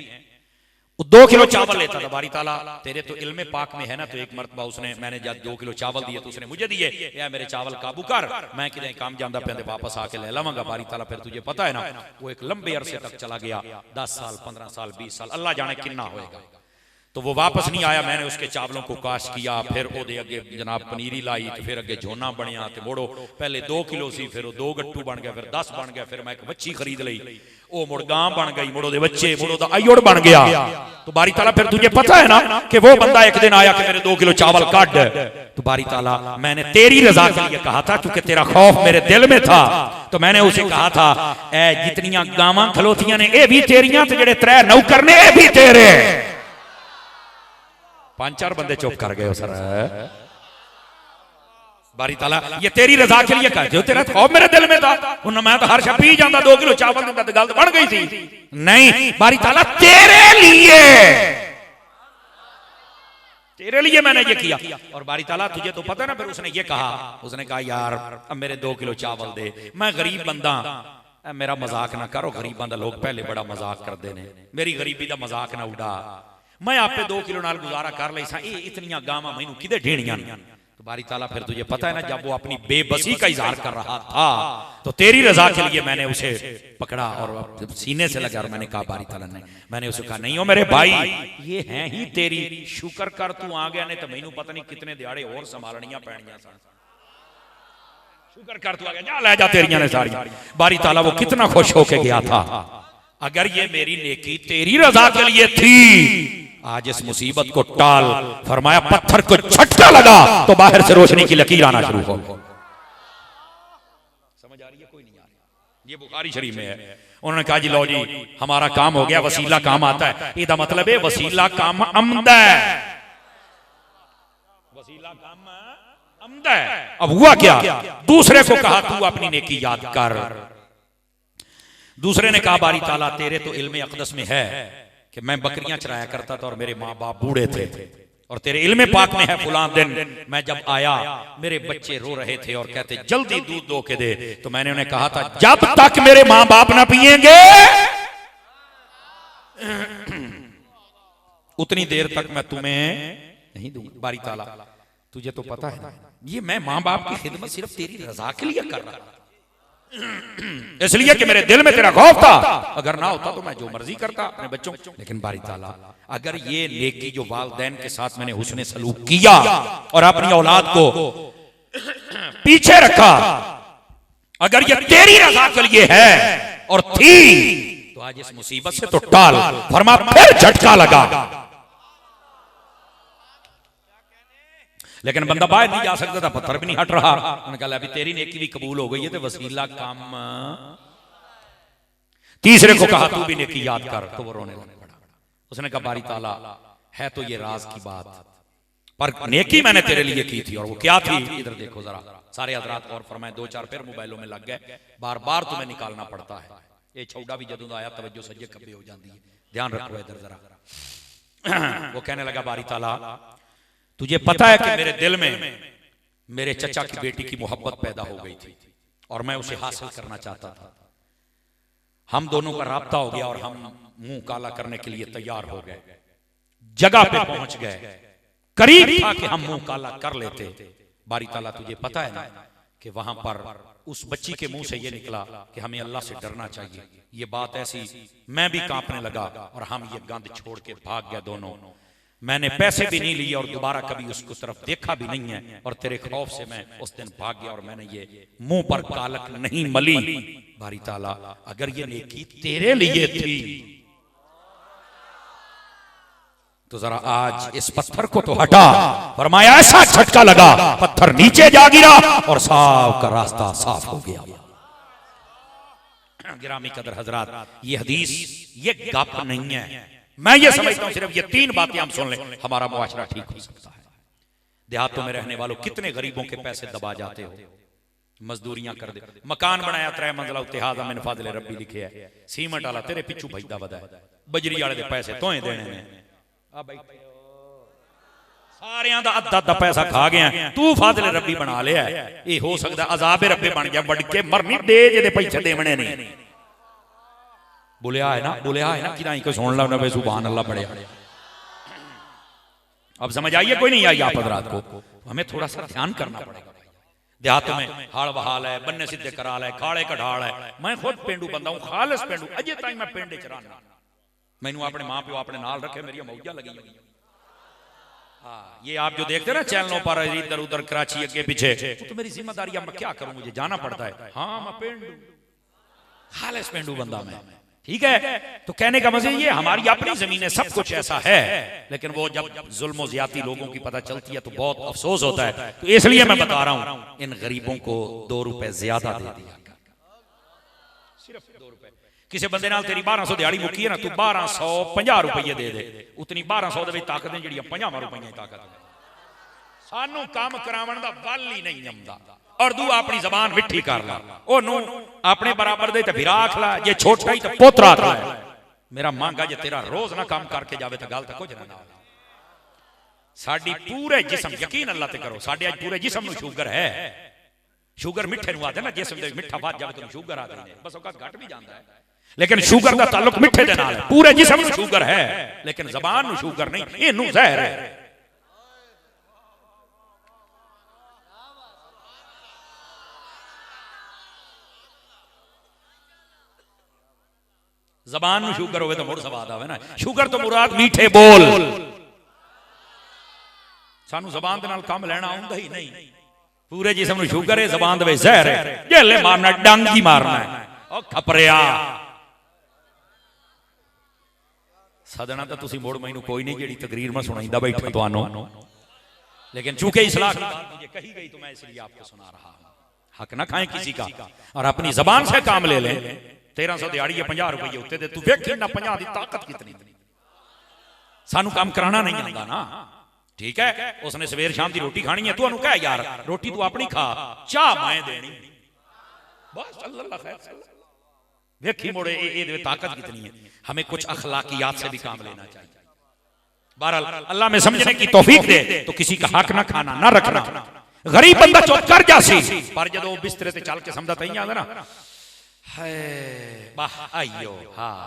2 किलो चावल लेता था। बारी ताला तेरे तो इल्मे पाक में है ना, तो एक मर्तबा उसने, मैंने जब 2 किलो चावल दिए तो उसने मुझे दिए, या मेरे चावल काबू कर, मैं किधर काम जांदा पे वापस आके ले लवांगा। बारी ताला फिर तुझे पता है ना, वो एक लंबे अरसे तक चला गया, 10 साल 15 साल 20 साल, अल्लाह जाने कितना होएगा। तो वो वापस नहीं आया। मैंने उसके चावलों को काश किया, फिर ओदे अगे जनाब पनीरी लाई, तो फिर अगे झोना बनिया, तो मोड़ो पहले 2 किलो सी, फिर 2 गट्टू बन गया, फिर 10 बन गया, फिर मैं एक बच्ची खरीद ली, वो मुड़ गां बन गई, मुड़ो दे बच्चे, मुड़ो दा आयोड़ बन गया। तो बारी ताला फिर तुझे पता है ना कि वो बंदा एक दिन आया कि मेरे 2 किलो चावल काट। तो बारी ताला मैंने तेरी रजा के लिए कहा था, क्योंकि तेरा खौफ मेरे दिल में था, तो मैंने उसे कहा था ए जितनियां गावां खलोतियां ने ये भी तेरियां, तो जेड़े 3 नौकर ने ये भी तेरे। 5-4 बंदे चुप कर गए। सर बारी ताला ये तेरी रजा के लिए कहते हो, तेरा खौफ मेरे दिल में था। मैं तो हर शब पी जाता 2 किलो चावल देता, तो गल तो बढ़ गई थी। नहीं बारी ताला तेरे लिए मैंने ये किया। और बारी ताला तुझे तो पता ना, फिर उसने ये कहा, उसने कहा यार अब मेरे 2 किलो चावल दे, मैं गरीब बंदा, मेरा मजाक ना करो। गरीब बंदा लोग पहले बड़ा मजाक करते ने, मेरी गरीबी का मजाक ना उड़ा। मैं आप पे 2 किलो नाल गुजारा कर ली सा, इतनियां गावां मैनू किदे ढेणियां। तो बारी ताला फिर तुझे पता है ना, जब वो अपनी बेबसी का इजहार कर रहा था तो तेरी रजा के लिए मैंने उसे पकड़ा और सीने से लगा, और मैंने कहा बारी ताला नहीं, मैंने उसे कहा नहीं हो मेरे भाई, ये हैं ही तेरी, शुक्र कर तू आ गया, नहीं तो मैनू पता नहीं कितने दिहाड़े और संभालनियां पैणियां सन। शुक्र कर तू आ गया, जा ले जा तेरियां ने सारी। बारी ताला वो कितना खुश होके गया था। अगर ये मेरी नेकी तेरी रजा के लिए थी, आज इस मुसीबत को टाल। फरमाया पत्थर को झटका लगा तो बाहर से रोशनी की लकीर आना शुरू हो। समझ आ रही है? कोई नहीं आ रही? ये बुखारी शरीफ में है। उन्होंने कहा जी लो जी हमारा काम हो गया, वसीला काम आता है। इसका मतलब है वसीला काम आमदा है, वसीला काम आमदा है। अब हुआ क्या, दूसरे को कहा तू अपनी नेकी याद कर। दूसरे ने कहा बारी ताला तेरे तो इल्मे अक़दस में है कि मैं बकरियां चराया करता था और मेरे माँ बाप बूढ़े थे, और तेरे इल्मे पाक में है फलां दिन मैं जब आया मेरे बच्चे रो रहे थे और कहते जल्दी दूध दो के दे। तो मैंने उन्हें कहा था जब तक मेरे माँ बाप ना पिएंगे उतनी देर तक मैं तुम्हें नहीं दूंगा। बारी ताला तुझे तो पता है ना, ये मैं माँ बाप की खिदमत सिर्फ तेरी रजा के लिए कर रहा था, इसलिए कि मेरे दिल में तेरा खौफ था। अगर ना होता तो मैं जो मर्जी करता अपने बच्चों। लेकिन बारी ताला अगर ये नेकी जो वालिदैन के साथ मैंने हुस्ने सलूक किया और अपनी औलाद को पीछे रखा, अगर ये तेरी रजा के लिए है और थी, तो आज इस मुसीबत से तो टाल। फरमा फिर झटका लगा। लेकिन बंदा बाहर नहीं जा सकता था, पत्थर भी नहीं हट रहा। उन्होंने कहा अभी तेरी नेकी भी कबूल हो गई है तो वसीला काम। तीसरे को कहा तू भी नेकी याद कर, तो वो रोने लगा। उसने कहा बारी ताला है तो ये राज की बात, पर नेकी मैंने तेरे लिए की थी। और वो क्या थी? इधर देखो जरा। सारे हजरात और फरमाए, दो चार फिर मोबाइलों में लग गए, बार बार तुम्हें निकालना पड़ता है। ये छौड़ा भी जदों आया तवज्जो सज्जे कब्बे हो जाती है, ध्यान रखो इधर जरा। वो कहने लगा बारी ताला तुझे पता है कि मेरे दिल में मेरे चचा की बेटी की मोहब्बत पैदा हो गई थी और मैं उसे हासिल करना चाहता था। हम दोनों का राब्ता हो गया और हम मुंह काला करने के लिए तैयार हो गए। जगह पे पहुंच गए, करीब था कि हम मुंह काला कर लेते। बारी ताला तुझे पता है ना कि वहां पर उस बच्ची के मुंह से ये निकला कि हमें अल्लाह से डरना चाहिए। ये बात ऐसी, मैं भी कांपने लगा और हम ये गंद छोड़ के भाग गए दोनों। मैंने पैसे भी नहीं लिए और दोबारा कभी उसको तरफ देखा भी नहीं है। और तेरे खौफ से मैं उस दिन भाग गया और मैंने ये मुंह पर कालक नहीं मली। बारी ताला अगर ये नेकी तेरे लिए थी तो जरा आज इस पत्थर को तो हटा। फरमाया ऐसा झटका लगा, पत्थर नीचे जा गिरा और साफ का रास्ता साफ हो गया। गिरामी कदर हजरात, ये हदीस ये गप नहीं है। मैं ये समझता हूं सिर्फ ये तीन बातें हम सुन लें, हमारा मुआशरा ठीक हो सकता है। देहातों में रहने वालों कितने गरीबों के पैसे दबा जाते हो, मजदूरियां कर दे। मकान बनाया 3 मंजिला उत्तेहाजा मिन फाज़िल रब्बी लिखे है, सीमेंट वाला तेरे पिछू भजदा बदा है, बजरी वाले दे पैसे तोए देने ने। सारियां दा अद्धा अद्धा पैसा खा गया, तू फाज़िल रब्बी बना लिया। ये हो सकदा अज़ाब रब्बी बन गया, वड़ के मरनी दे जेदे पैसे देवने नहीं। बोलिया है ना कि नहीं कोई सुन ला ना, सुभान अल्लाह पढ़े। अब समझ आइए कोई नहीं आई आप हजरात को? हमें थोड़ा सा ध्यान करना पड़ेगा। देहातों में हाड़ बहाल है, बन्ने सीधे कराल है, खाड़े कढ़ाल है। मैं खुद पेंडू बंदा हूं, खालिस पेंडू। अजे ताई मैं पिंड च रहना, मैनू अपने मां प्यो अपने नाल रखे, मेरी मौजा लगी। ये आप जो देखते हैं ना चैनलों पर इधर उधर कराची अगे पीछे, तो मेरी जिम्मेदारी अब मैं क्या करूं, मुझे जाना पड़ता है। हाँ मैं पेंडू, खालिस पेंडू बंदा मैं, ठीक है। तो कहने का मतलब ये हमारी अपनी जमीन है, सब कुछ ऐसा है, लेकिन वो जब जुल्म ज्यादती लोगों की पता चलती है तो बहुत अफसोस होता है। तो इसलिए मैं बता रहा हूं, इन गरीबों को 2 रुपए ज्यादा दे दिया, सिर्फ 2 रुपए। किसी बंदे नाल तेरी 1200 दिहाड़ी मुक्की है ना, तू 1250 रुपये दे दे, उतनी 1200 दे ताकत है जी 50 रुपये ताकत है। सानू काम करावन दा वल ही नहीं आंदा। और तू अपनी जबान मिठी कर ला, ओनू अपने बराबर दे ते फिरा आख ला, जे छोटा ही तो पोतरा आख ला। मेरा मांगा जे तेरा रोज ना काम करके जावे तो गल तो कुछ ना। साडी पूरे जिस्म, यकीन अल्लाह ते करो, साडे आज पूरे जिस्म नु शुगर है। शुगर मिठे नु आदे ना, जिस्म दे मिठा वध जावे तो शुगर आ जाए, बस ओका घट भी जांदा है। लेकिन शुगर दा ताल्लुक मिठे दे नाल है। पूरे जिस्म नु शुगर है लेकिन जबान नु शुगर नहीं, इनू जहर है। जबान में शुगर होवे तो मुड़ स्वाद आवे ना। शुगर तो मुराद मीठे बोल, सानू जबान दे नाल काम लेना आउंदा ही नहीं। पूरे जिस्म में शुगर है, जबान दे जहर है, जेले मारना डंग ही मारना है। ओ खपरिया सदना तो तुसी मोड़ मैनू कोई नहीं, जेड़ी तकरीर में सुनाईंदा बैठा तुहानू, लेकिन चूंकि इस्लाह मुझे कही गई तो मैं इसलिए आपको सुना रहा हूं। हक ना खाएं किसी का और अपनी जबान से काम ले लें। 1300 दिहाड़ी है, 50 रुपये उत्ते दे, तू वेख ना 50 की ताकत कितनी। सानू काम कराना नहीं आंदा ना, ठीक है। उसने सवेर शाम की रोटी खानी है, तू कह यार रोटी तू अपनी खा, चाह मैं देनी, बस अल्लाह खैर। वेखी मोड़े ये ताकत कितनी है। हमें कुछ अखलाकियात से भी काम लेना चाहिए। बहरहाल अल्लाह में समझने की तौफीक दे तो किसी का हक ना खाना ना रखना। गरीब बंदा चुप कर जासी, पर जदों बिस्तरे से चल के समझा तई आंदा ना, है वाह आइयो हाँ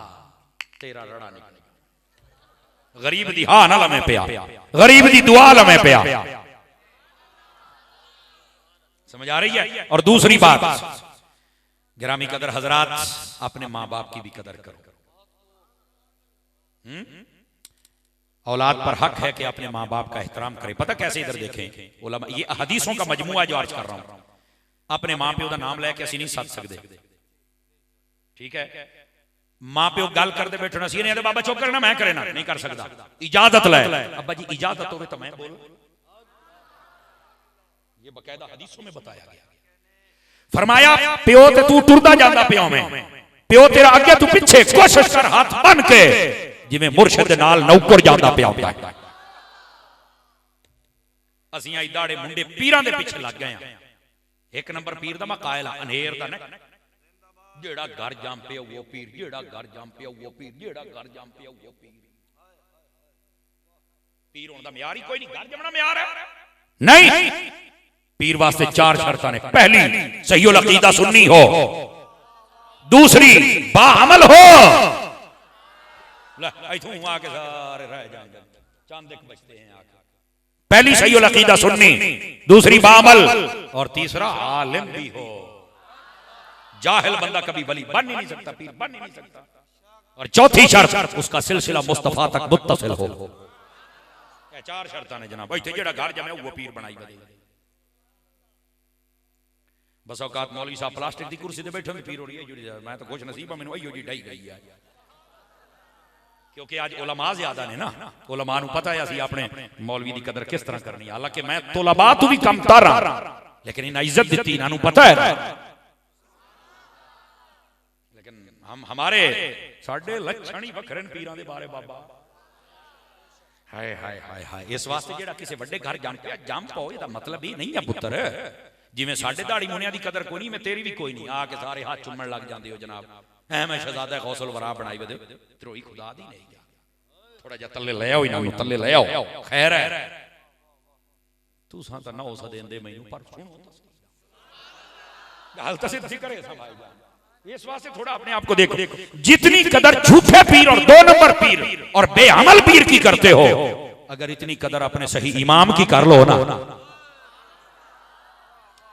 तेरा रड़ा निकल। गरीब दी हाँ ना लमे पिया, गरीब दी दुआ लमे पिया। समझ आ रही है? और दूसरी बात, गिरामी कदर हजरात, अपने माँ बाप की भी कदर करो। औलाद पर हक है कि अपने माँ बाप का एहतराम करे। पता कैसे? इधर देखें उलमा, ये हदीसों का मजमुआ जो अर्ज कर रहा हूं। अपने माँ प्यो का नाम लैके असीं नहीं सद सकते, ठीक है। मां प्यो गल करते बैठना सी, नहीं बाबा चुप करना, मैं करे ना, नहीं कर सकता। इजाजत ले, अब्बा जी इजाजत हो तो मैं बोल। ये बाकायदा हदीसों में बताया गया। फरमाया प्यो ते तू टुरदा जांदा पियो में, प्यो तेरा अगे तू पिछे, कोशिश कर हाथ बन के जिवें मुर्शिद दे नाल नौकर जांदा पिया होंदा है। असीं आई दाड़े मुंडे पीरां दे पिछे लग गए हैं। एक नंबर पीर दा मैं कायल हां, अनेर दा ना, जेड़ा घर जाम पिया वो पीर, जेड़ा घर जाम पिया वो पीर, जेड़ा घर जाम पिया वो पीर। पीर होने दा म्यार ही कोई नहीं, घर जमना म्यार है नहीं। पीर वास्ते चार शर्तां ने। पहली सहीउल अकीदा सुन्नी हो, दूसरी बाअमल हो, इथों आके सारे रह जाएंगे चंद एक बचते हैं आके। पहली सहीउल अकीदा सुन्नी, दूसरी बाअमल, और तीसरा आलिम भी हो। जाहिल बंदा कभी वली बन ही नहीं सकता, पीर बन ही नहीं सकता। और चौथी शर्त उसका सिलसिला मुस्तफा तक मुत्तसिल हो। चार शर्तां ने जनाब, इत्थे जेड़ा घर जमे वो पीर बनाई बदे। बस औकात मौलवी साहब प्लास्टिक की कुर्सी ते बैठे होंगे, पीर हो रही है जुड़ी जाए। मैं तो खुश नसीब हूं, मैनू इहो जी ढाई गई है। क्योंकि आज उलमा ज्यादा ने ना, उलमा नूं पता है असीं अपने मौलवी की कदर किस तरह करनी। हालांकि मैं तुलबा तो भी कम तर हां, लेकिन इन्हां इज्जत दी इन्हां नूं पता है। लेकिन हम हमारे साडे लक्षण ही वखरे ने पीरां दे बारे बाबा। हाय हाय हाय हाय। इस वास्ते जेड़ा किसी वड्डे घर जम पिया जम पाओ, इसदा मतलब ये नहीं है पुत्र जिवें साडे दाड़ी मुनिया की कदर कोई नहीं, मैं तेरी भी कोई नहीं, आके सारे हाथ चुमन लग जाते हो जनाब। मैं शहजादा गौसल वरा बनाई बदे त्रोई खुदा दी नहीं गया। थोड़ा जा तले ले आओ, इन्हां तले ले आओ, खैर है तू सा तो 900 देंदे मैनू, पर सुनो गल तो सिद्धी करे भाई जान। इस वास्ते थोड़ा अपने आप को देखो, जितनी कदर झूठे पीर और 2 नंबर पीर और बेअमल पीर की करते हो, अगर इतनी कदर अपने सही इमाम की कर लो ना,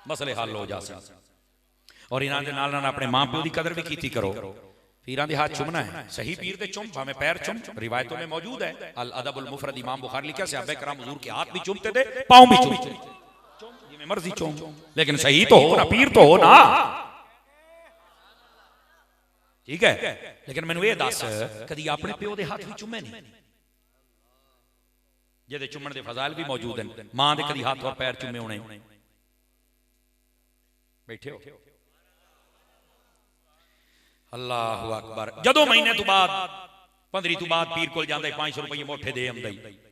मसले हल हो जाते। और इन्हां दे नाल नाल अपने मां प्यो की कदर भी कीती करो। पीरां दे हाथ चुमना है, सही पीर दे चुम, भावें पैर चुम, रिवायतों में मौजूद है। अल अदबुल मुफरद इमाम बुखारी लिखा, सहाबा किराम हुजूर के हाथ भी चुमते थे, पांव भी चुमते थे, जिवें मर्जी चुम, लेकिन सही तो हो ना, पीर तो हो ना, ठीक है। लेकिन मैनू ये दस, कदी अपने प्यो दे हाथ भी चुमे नहीं? जिहदे चुमण दे फज़ाइल भी मौजूद हैं। मां दे कदी हाथ और पैर चुमे होने? बैठे हो? अल्लाहु अकबर। जदों महीने तो बाद 15 तो बाद पीर कोल जांदा 500 रुपये मोठे दे आंदा,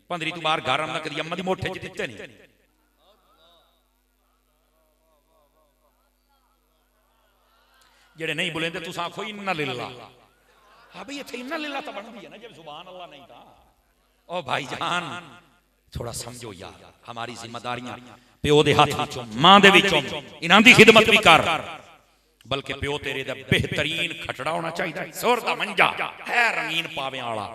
15 तो बाहर घर आंदा, कदी अम्मा दी मोठे च दित्ते नहीं। जेड़े नहीं बुलेंदे तुस आखो इन्ना लिल्ला। हाँ भाई इत्थे इन्ना लिल्ला तो बनदी है ना, जब सुभान अल्लाह नहीं था। ओ भाईजान थोड़ा समझो यार, हमारी जिम्मेदारियां प्यो दे हाथ विचों, मां दे विचों, इन्हां दी खिदमत भी कर। बल्कि प्यो तेरे दा बेहतरीन खटड़ा होना चाहिए, सुर दा मंजा है रंगीन पावे वाला,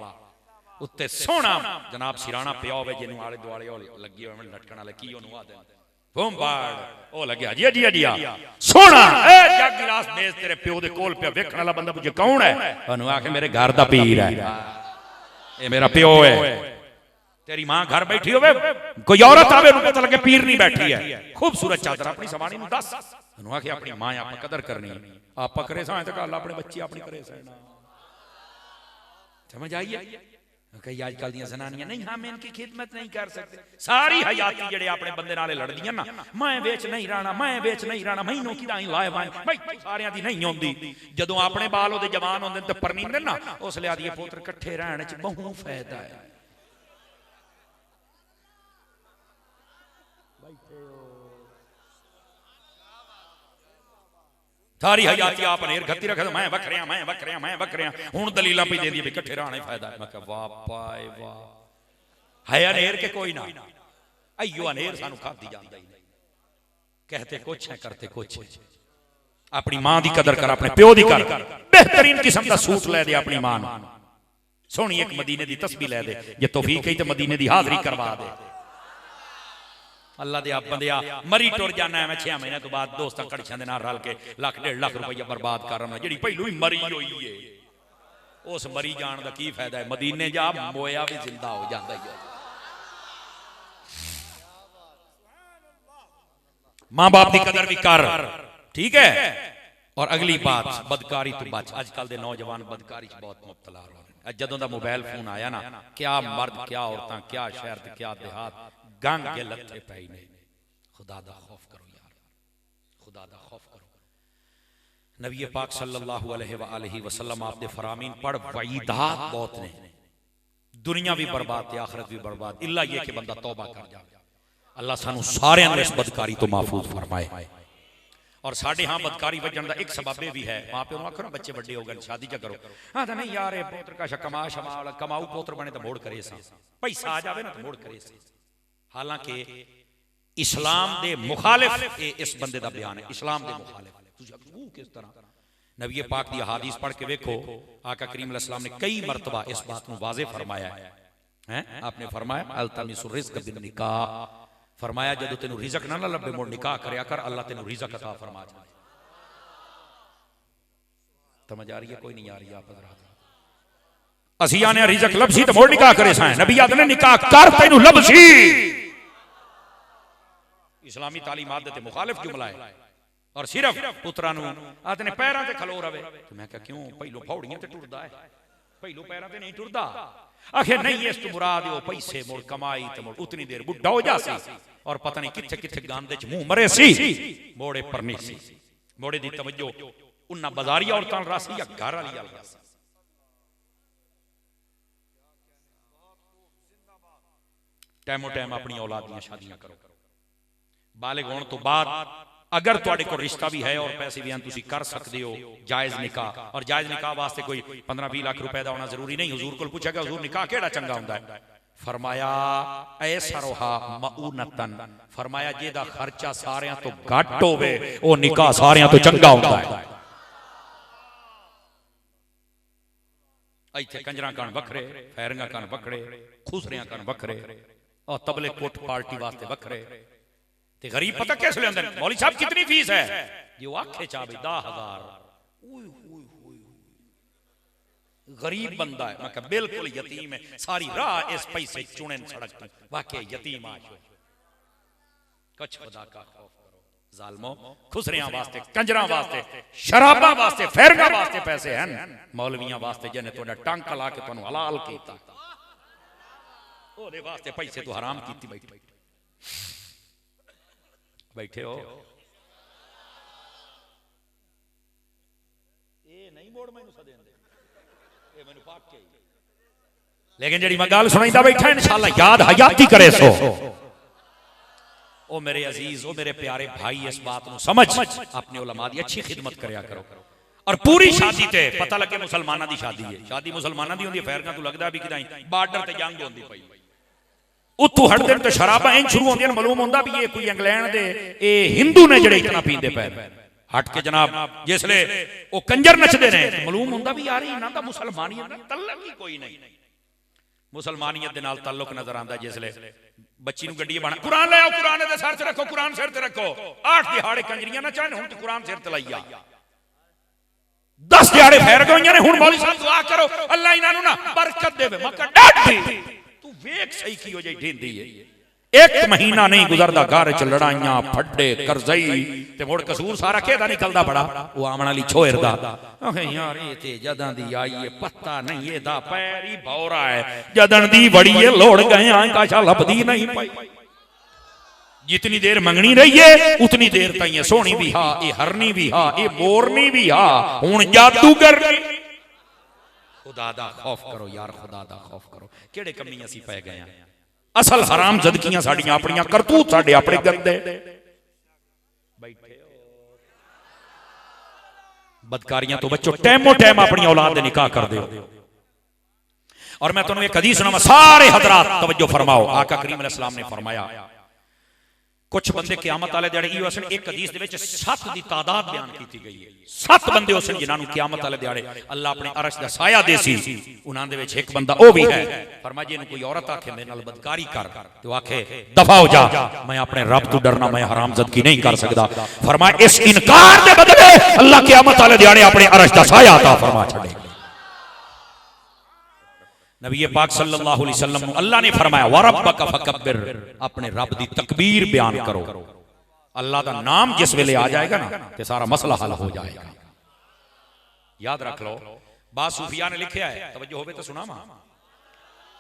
उत्ते सोहना जनाब सिराना पिया होवे, जिन्नू आले दुआले लगी होवे लटकण वाले, की ओनू आदे बूमबाड़ ओ लग्या जी जी जी सोहना ए जग गिलास मेज तेरे प्यो दे कोल पिया, वेखण वाला बंदा पुछे कौन है, ओनू आखे मेरे घर दा पीर है, ये मेरा प्यो है। तेरी मां घर बैठी होवे, कोई औरत आवे उनको पता लगे पीर नहीं बैठी है, खूबसूरत चादर अपनी सवानी नु दस, उन्होंने आखे अपनी मां आप कदर करनी, आप करे सा तो गल अपने बच्चे अपनी करे सा। समझ आइए? कई आजकल दी जनानियां नहीं, हम इनकी खिदमत नहीं कर सकते। सारी हयाती जेड़े अपने बंदे नाले लड़दियां ना, मैं बेच नहीं रहना, मैं बेच नहीं रहना, मैनू कि लाए भाई सारियां दी नहीं होंदी। जदों अपने बाल ओदे जवान होंदे ते परनींदे ना, उस लिया दी पुत्र इकट्ठे रहने च बहु फायदा है। सारी हयाती आप अनेर घत्ती रख, मैं वखरिया मैं वखरिया मैं वखरिया, हुण दलीलां पई देंदी भी इकट्ठे रहने फायदा है। मैं कहा वाह पाए वाह, है अनेर के कोई ना, अयो अनेर सानू खादी जांदा ही नहीं। कहते कुछ है करते कुछ है। अपनी मां दी कदर कर, अपने प्यो दी कर, बेहतरीन किस्म दा सूट ले दे अपनी मां नूं, सोहनी एक मदीने दी तस्बीह ले दे, जे तौफीक है ते मदीने दी हाजरी करवा दे। अल्लाह दे आप बंदिया मरी टुर जाना है, मैं 6 महीने तो बाद दोस्तां कड़छियां दे नाल रल के लाख 1.5 लाख रुपया बर्बाद कर रहा, जेड़ी पहलू ही मरी होई है, उस मरी जान दा की फायदा है? मदीने जा मोया भी जिंदा हो जांदा ही है। मां बाप की कदर भी कर, ठीक है। और अगली बात, बदकारी तो बच। आजकल दे नौजवान बदकारी च बहुत मुब्तला हो रहे हैं। जदों दा मोबाइल फोन आया ना, क्या मर्द क्या औरतां क्या शहर क्या देहात गंग के लत्थे पई ने, खुदा दा खौफ करो यार, खुदा दा खौफ करो। नबी पाक सल्लल्लाहु अलैहि वसल्लम आपने फरामीन पढ़ वईदात बहुत ने, दुनिया भी बर्बाद ते आखिरत भी बर्बाद, इल्ला ये कि बंदा तौबा कर जाए। अल्लाह सानू सारे इस बदकारी तो महफूज फरमाए। और साढ़े हाँ बदकारी वजन का एक सबब भी है, माँ प्यो आखो ना बच्चे बड़े हो गए शादी च करो, हाँ तो नहीं यार पुत्र का कमा शमा कमाऊ पुत्र बने तो मोड़ करे सा, पैसा आ जाए ना तो मोड़ करे सा। हालांकि इस्लाम दे मुखालिफ इस बंदे का बयान है, इस्लाम दे मुखालिफ किस तरह। नबी पाक दी हदीस पढ़ के देखो, आका करीम अलैहि सलाम ने कई मरतबा इस बात को वाज़े फरमाया है। आपने फरमाया अल्तमिसुर रिज़्क़ बिन निकाह, फरमाया जदों तेनू रिज़्क़ ना लभे मोड़ निकाह करया कर, अल्लाह तेनू रिज़्क़ अता फरमा दे। समझ आ रही है कोई नहीं आ रही आप हज़रात? असी आने रिज़्क़ लभसी तो मोड़ निकाह करे सा, नबी आदने निकाह कर तेनू लभसी। इस्लामी तालीमात दे मुखालिफ जुमला है। और सिर्फ पुत्रा आदने पैरों से खलो रवे, तो मैं क्या क्यों पहलो फौड़ियां ते टुरदा है, पहलो पैरों से नहीं टुरदा। आखिर नहीं इस तो मुराद वो पैसे मुड़ कमाई तो मुड़ उतनी देर बुढ़ा हो जासी और पता नहीं किथे किथे गांदे च मुंह मरे सी, मोड़े पर नहीं सी। मोड़े दी तवज्जो उन्ना बाजारी औरतां रासी या घर वाली रासी। टाइमो टाइम अपनी औलाद दी शादियां करो। बालिग होने तो बाद अगर तुहाडे कोल रिश्ता भी है और पैसे भी हैं, तुसी कर सकते हो जायज निकाह। और जायज निकाह वास्ते कोई 15-20 लाख रुपए का होना जरूरी नहीं। हुजूर को पूछा गया हुजूर निकाह केड़ा चंगा हुंदा है? फरमाया ऐसरोहा मऊनतन, फरमाया जेदा खर्चा सारियां तो घट होवे ओ निकाह सारियां तो चंगा हुंदा है। इत्थे कंजरा कान वखरे, फैरियां कान वखरे, खुसरियां कान वखरे और तबले कोट पार्टी वास्ते वखरे। ते गरीब पता कैसे लेंदे? मौलवी साहब कितनी फीस है? जो आखे चा 10,000। गरीब बंदा है, मैं कहा बिल्कुल यतीम है, सारी राह इस पैसे चुने सड़क पर, वाकई यतीम आज कुछ खुदा का खौफ करो। जालमो खुसरियां वास्ते, कंजरां वास्ते, शराबां वास्ते, फैरगां वास्ते पैसे हैं, मौलवियां वास्ते जिन्हें तुहाडा टांका ला के तुहानू हलाल कीता ओदे वास्ते पैसे तो हराम कीती बैठे हो। ये नहीं बोर्ड मैनू सदेंदे, ये मैनू पाक के, लेकिन जेड़ी मैं गल सुनाईंदा बैठा इंशाअल्लाह याद हयाती करे सो। ओ मेरे अजीज, ओ मेरे प्यारे भाई, इस बात को समझ अपने उलमा दी अच्छी खिदमत करया करो। और पूरी शादी ते पता लगे मुसलमाना दी शादी है, शादी मुसलमाना दी होंदी है, फैरगां तो लगदा भी किदाई बार्डर ते जंग होंदी पई, उतू हट दिन तो शराबा इंज शुरू होंदियां, मालूम होंदा भी ये कोई इंग्लैंड दे ए हिंदू ने जेड़े इतना पींदे पे। हट के जनाब जिसले ओ कंजर नचदे ने, मालूम होंदा भी यार इन्हां दा मुसलमानियत नाल तल्लुक ही कोई नहीं। मुसलमानियत दे नाल तल्लुक नजर आंदा जिसले बच्ची नूं गड्डी बना कुरान ले आओ, कुरान दे सिर ते रखो, कुरान सिर ते रखो। 8 दिहाड़े कंजरियां ना चाहन, हुण ते कुरान सिर ते लईया। 10 दिहाड़े फैर गईयां ने, हुण मौलवी साहब दुआ करो अल्लाह इन्हां नूं ना बरकत देवे। मैं कहा डाठी तू वेख सही की हो जाई ढेंदी है। 1 महीना नहीं गुजरदा घर च लड़ाइयां फड्डे करजई ते मुड़ कसूर सारा केदा निकलदा बड़ा वो आमण वाली छोएर दा। ओहे यार ये ते जदां दी आई है पत्ता नहीं एदा पैर ही भौरा है, जदन दी बड़ी है लोड़ गए काशा लभदी नहीं पाई। जितनी देर मंगनी रही है उतनी देर ताईं सोहनी भी हा, ये हरनी भी हा, ये मोरनी भी हा, हुण जादूगर। खुदा दा खौफ करो यार, खुदा दा खौफ करो। केड़े कमी असी पै गए हैं? असल हराम जदकियां साडियां अपनियां, करतूत साडे अपने गंदे। बैठे हो बदकारियां तो बच्चों, टाइमो टाइम अपनी औलाद दे निकाह कर दो। और मैं तुहानू एक हदीस सुनावां, सारे हजरात तवज्जो फरमाओ। आका करीम अलैहि सलाम ने फरमाया कुछ बंदे क़यामत वाले दिहाड़े इहो असन, एक हदीस दे विच 7 दी तादाद बयान की गई है। 7 बंदे उस जिन्हां नूं क़यामत वाले दिहाड़े अल्लाह अपने अरश दा साया देसी, उन्हां दे विच एक बंदा ओ भी है। फरमाया जे कोई औरत आखे मेरे नाल बदकारी कर, तो आखे दफा हो जा, मैं अपने रब तो डरना, मैं हरामज़दगी नहीं कर सकदा। फरमाया इस इनकार दे बदले अल्लाह क़यामत वाले दिहाड़े अपने अरश दा साया अता फरमा छड़ेगा। नबी पाक सल्लल्लाहु अलैहि वसल्लम अल्लाह ने फरमाया व रब्बका फकब्बिर, अपने रब दी तकबीर बयान करो। अल्लाह दा नाम जिस वेले आ जाएगा ना ते सारा मसला हल हो जाएगा। याद रख लो, बा सूफिया ने लिखा है, तवज्जो होवे तो सुनावा।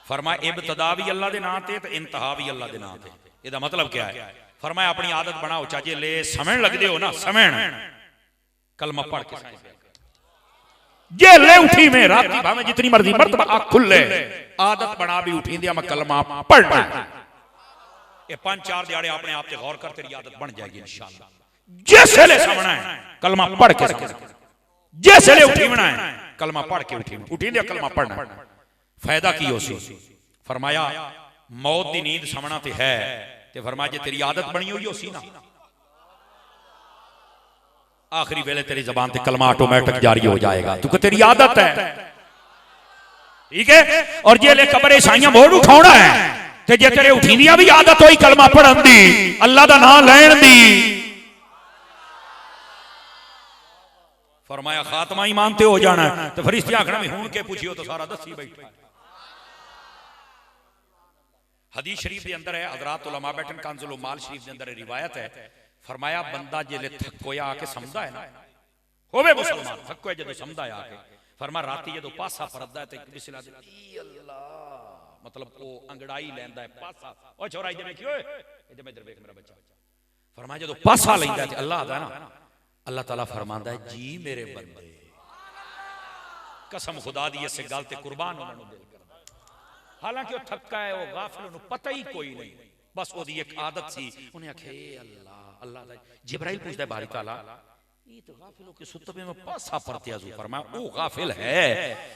फरमाया इब्तिदा भी अल्लाह दे नाम ते ते इंतहा भी अल्लाह दे नाम ते। इहदा मतलब क्या है? फरमाया अपनी आदत बनाओ, चाहे ले समझ लगते हो ना समझ कलमा पढ़ के जे ले उठी में राती भावे जितनी मर्जी मर्तबा आँख खुले आदत बना भी उठी दिया मैं कलमा पढ़ना। ये 5-4 दिहाड़े अपने आप से गौर कर तेरी आदत बन जाएगी इंशाअल्लाह। जैसे ले समझना है कलमा पढ़ के, जैसे ले उठीना है कलमा पढ़ के उठी दिया कलमा पढ़ना। फायदा की हो सी फरमाया मौत की नींद समझना ते है ते फरमाया जे तेरी आदत बनी हुई हो सी ना आखिरी वेले तेरी जबान ते कलमा ऑटोमेटिक जारी हो जाएगा क्योंकि तेरी आदत है। ठीक है। और जे ले कब्र ईसाइयां मोड़ उठाना है ते जे तेरे उठींदियां भी आदत होई कलमा पढ़न दी अल्लाह दा नाम लैण दी फरमाया खात्मा ईमान ते हो जाना है। तो फरिश्ते आखना भी हुण के पूछियो तो सारा दसी बैठा। हदीस शरीफ के अंदर है हजरात उलमा बैठन कांजुल माल शरीफ के अंदर रिवायत है फरमाया बंदा जेले थकोया आके समझदा है ना होवे मुसलमान थकोया जदों समझदा है आके फरमा राती जदों पासा परदा है ते बिस्मिल्लाह ई अल्लाह मतलब वो अंगड़ाई लेंदा है पासा ओ छोरा इधर देखियो इधर इधर देख मेरा बच्चा फरमाया जदों पासा लेंदा है ते अल्लाह दा ना अल्लाह ताला फरमांदा है जी मेरे बंदे कसम खुदा दी इस गल ते कुर्बान होना दिल करदा। हालांकि वो थक्का है वो गाफिल नु पता ही कोई नहीं बस ओदी एक आदत सी उन्हें आखे अल्लाह अल्लाह जिब्राइल पूछदा है बारी ताला ये तो गाफिलों के सुतबे में पासा परते आजू फरमाया ओ गाफिल है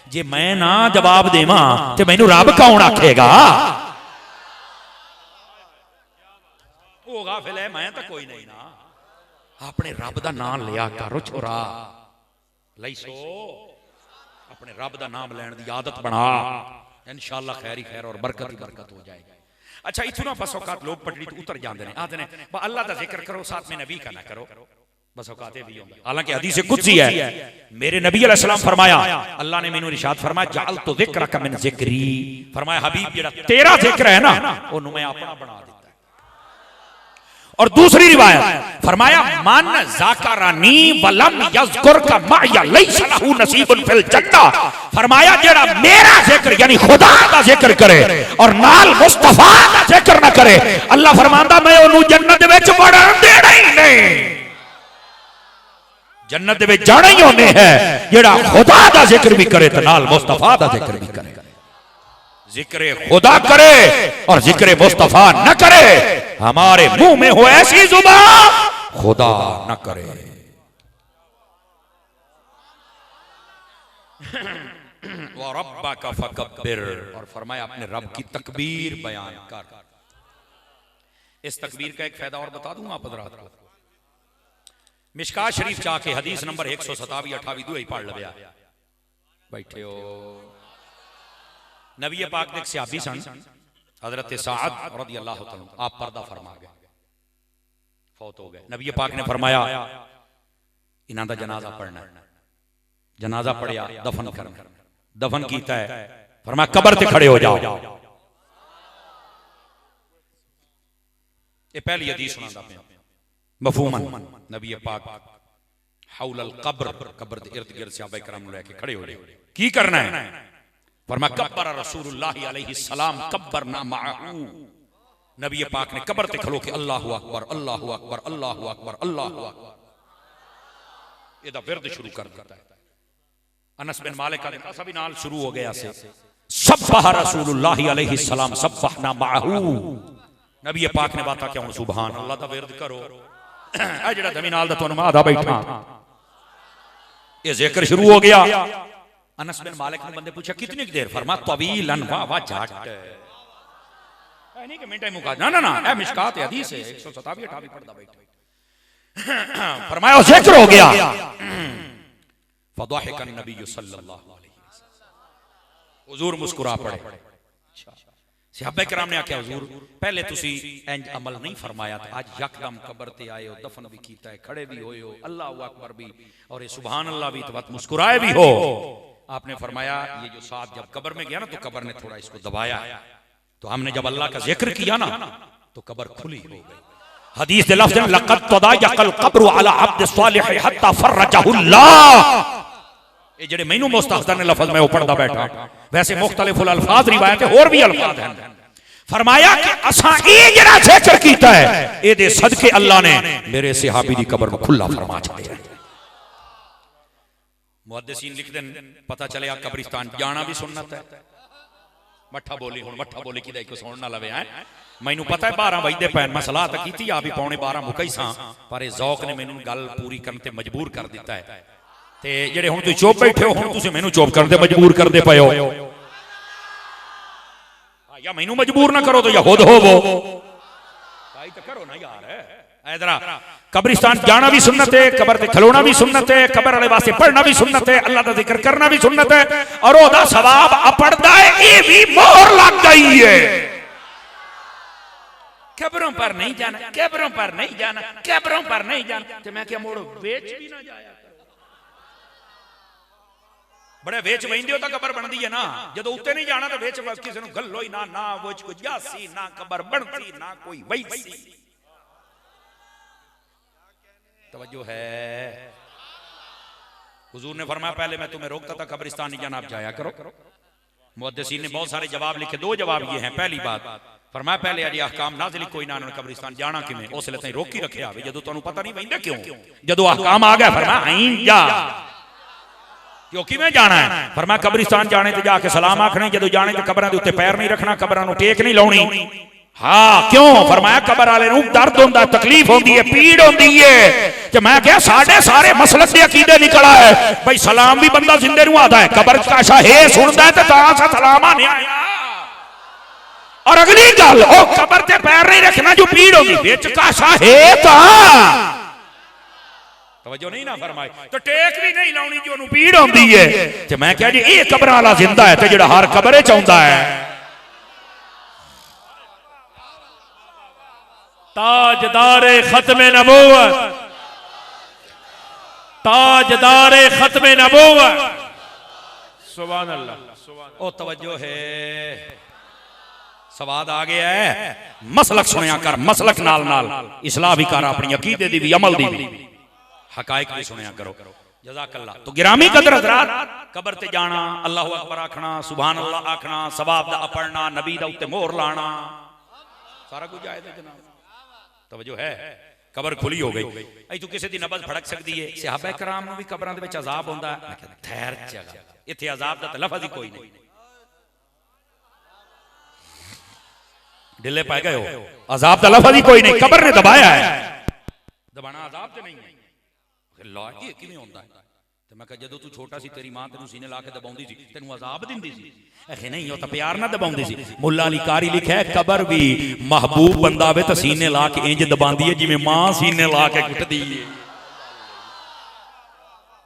जे मैं ना जवाब देवां ते मैनू रब कौन आखेगा। ओ गाफिल है मैं तो कोई नहीं ना अपने रब दा नाम लिया करो छोरा लई सो अपने रब दा नाम लैण दी आदत बना इंशाअल्लाह खैर ही खैर और बरकत ही बरकत हो जाएगी। अच्छा इतना बस औकात लोग पटड़ी तो उतर जाते हैं आते हैं अल्लाह का जिक्र करो साथ में नबी का ना करो बस औकाते भी होंगे। हालांकि हदीस कुदसी है मेरे नबी अलैहि सलाम फरमाया अल्लाह ने मैनू इरशाद फरमाया जाल तो जिक्र का मिन जिक्री फरमाया हबीब जेड़ा तेरा जिक्र है ना ओनू मैं अपना बना दिता। और दूसरी रिवायत फरमाया मन ज़ाकरानी वलम यज़कुर का माया लैसा लहू नसीबुन फिल जन्नह फरमाया जेड़ा मेरा जिक्र यानी खुदा दा जिक्र करे और नाल मुस्तफा दा जिक्र ना करे अल्लाह फरमांदा मैं ओनू जन्नत विच वड़न देना ही नहीं। जन्नत विच जाना ही होने है जेड़ा खुदा दा जिक्र भी करे ते नाल मुस्तफा दा जिक्र भी करे। जिक्र खुदा करे और जिक्र मुस्तफा न करे हमारे मुंह में हो ऐसी जुबान खुदा न करे। व रब्बका फकब्बिर और फरमाया अपने रब की तकबीर बयान कर। इस तकबीर का एक फायदा और बता दूं आप हज़रात को। मिशकात शरीफ जाके हदीस नंबर 127-28 दुई पढ़ लबिया बैठे हो। नबी पाक ने एक सहाबी सन हजरत साद रज़ियल्लाहु तआला आप पर्दा फरमा गए फौत हो गए। नबी पाक ने फरमाया इन्हां दा जनाजा पढ़ना जनाजा पढ़िया दफन करना दफन कीता है फरमाया कब्र ते खड़े हो जाओ। ये पहली हदीस सुनांदा पिया मफहूमन नबी पाक हौलल कब्र कब्र दे इर्द गिर्द सहाबा किराम नु लेके खड़े हो गए की करना है फरमाया कब्बर रसूलुल्लाह अलैहि सलाम कब्बरना माअहू नबी पाक ने कब्र ते खलो के अल्लाहु अकबर अल्लाहु अकबर अल्लाहु अकबर अल्लाहु अकबर एदा विरद शुरू कर देता है। अनस बिन मालिक का ऐसा भी नाल शुरू हो गया से सब्बाह रसूलुल्लाह अलैहि सलाम सब्बाहना माअहू नबी पाक ने बात क्या सुभान अल्लाह दा विरद करो ए जेड़ा धमी नाल दा तुहानू मादा बैठा ये जिक्र शुरू हो गया। अनस बिन मालिक ने बंदे पूछा कितनी देर फरमा तवीलन वा झट ऐ नहीं कि मिनट में मुका ना ना ना ए मिशकात हदीस है 127-28 पढ़दा बैठा फरमाया जिक्र हो गया फदहक नबी सल्लल्लाहु अलैहि वसल्लम हुजूर मुस्कुरा पड़े। सहाबा किराम ने आख्या हुजूर पहले तुसी इंज अमल नहीं फरमाया था आज यकदम कब्र ते आए हो दफन भी कीता है खड़े भी होए हो अल्लाहु अकबर भी और ये सुभान अल्लाह भी तो बात मुस्कुराए भी हो। आपने फरमाया ये जो साथ जब कब्र में गया ना तो कब्र ने थोड़ा इसको दबाया तो हमने जब अल्लाह का जिक्र किया ना तो कब्र खुली हो गई। हदीस दे लफ्ज़ लक़द तदायक़ल क़ब्रु अला अब्द सालिह हत्ता फरजहुल्लाह ये जेड़े मैनू मुस्तहसन ने लफ्ज़ मैं पढ़दा बैठा वैसे मुख्तलिफ अल्फाज रिवायत और भी अल्फाज हैं। फरमाया कि असा ये जरा जिक्र कीता है एदे सदके अल्लाह ने मेरे सहाबी दी कब्र में खुला फरमा छड़िया। मुहद्दिसीन लिख देन पता चलिया कब्रिस्तान जाना भी सुन्नत है। मठा बोली हुण मठा बोली किदा को सुन ना लवे है। मैनू पता है 12 बजदे पैन मैं सलाह तो कीती आ भी पौने 12 मुकई सा पर इस ज़ौक ने मैनू गल पूरी करन ते मजबूर कर दिता है ते जेड़े हुण तुसीं चुप बैठे हो हुण तुसीं मैनू चुप करन ते मजबूर करदे पए हो। या मैनू मजबूर ना करो तो या खुद होवो भाई तो करो ना यार। इधर कब्रिस्तान जाना भी सुन्नत है, कब्र ते खलोना भी सुन्नत है, कब्र वाले वास्ते पढ़ना भी सुन्नत है, अल्लाह दा जिक्र करना भी सुन्नत है और ओदा सवाब अपड़दा है ये भी मोहर लग गई है। कब्रों पर नहीं जाना, कब्रों पर नहीं जाना, कब्रों पर नहीं जाना ते मैं क्या मोड़ वेच भी ना जाया बड़े वेच वहिंदे हो तो कबर बनती है ना जो उत्ते नहीं जाना तो वेच किसी को गलो ही ना ना वो कोई जासी ना कबर बनती ना कोई वैसी। तवज्जो है। हुजूर ने फरमाया पहले मैं तुम्हें रोकता था कब्रिस्तान नहीं जाना आप जाया करो। मुहद्दिसीन ने बहुत सारे जवाब लिखे, दो जवाब ये हैं। पहली बात फरमाया पहले अजी अहकाम नाज़िल कोई ना उन्होंने कब्रिस्तान जाना किवें उसले ताईं रोकी रखे आवे जदों तुहानूं पता नहीं वहिंदा क्यों जदों अहकाम आ गया फरमाया आई जा क्यों किवें जाना है। फरमाया कब्रिस्तान जाने ते जाके सलाम आखने जदों जाने ते कब्रां दे उत्ते पैर नहीं रखना कब्रां नूं टेक नहीं लाउणी। हाँ क्यों फरमाया कबर वाले नूं दर्द होंदा तकलीफ होंदी है पीड़ होंदी है कि मैं क्या साढ़े सारे मसलक दे अकीदे निकल आए भाई सलाम भी बंदा जिंदे नूं आदा है कबर काशा है सुनदा है ते तां सा सलाम आने आया। और अगली गल ओ कबर ते पैर नहीं रखना जो पीड़ होगी विच काशा है तां तवज्जो नहीं ना फरमाई तो टेक भी नहीं लाउणी जो नूं पीड़ होंदी है ते मैं क्या जी ये कबर वाला जिंदा है ते जेड़ा हर कबरे च आउंदा है। ताजदारे खत्मे नबूवत, ताजदारे खत्मे नबूवत, सुभान अल्लाह। ओ तवज्जो है सवाद आ गया है। मसलक सुनिया कर मसलक नाल नाल इस्लाह भी कर अपनी अकीदे दी भी अमल दी भी हकायक भी सुनिया करो। जज़ाकल्लाह। तो गिरामी कदर हज़रात कबर ते जाना अल्लाहु अकबर आखना सुभान अल्लाह आखना सवाब दा पढ़ना नबी दा उत्ते मोहर लाना सारा कुछ जायज़ है जनाब। तवज्जो है। कबर खुली हो गई अई तू किसी दी नबज फड़क सकती है। सहाबा कराम नूं भी कबरां दे विच अजाब हुंदा है। मैं कहंदा ठहर जगह इत्थे अजाब दा ते लफ्ज़ ही कोई नहीं। ढिले पै गए हो अजाब दा लफ्ज़ ही कोई नहीं कबर ने दबाया है दबाना अजाब ते नहीं है। ला ये किवें हुंदा है ते मैं कहा जदों तू छोटा सी तेरी मां तेनू सीने ला के दबाउंदी सी तेनू अजाब दिंदी सी अखे नहीं हो तो प्यार ना दबाउंदी सी। मुल्ला अली कारी लिखा है कबर भी महबूब बंदा वे तो सीने ला के इंज दबांदी है जिवें मां सीने ला के कुटदी है।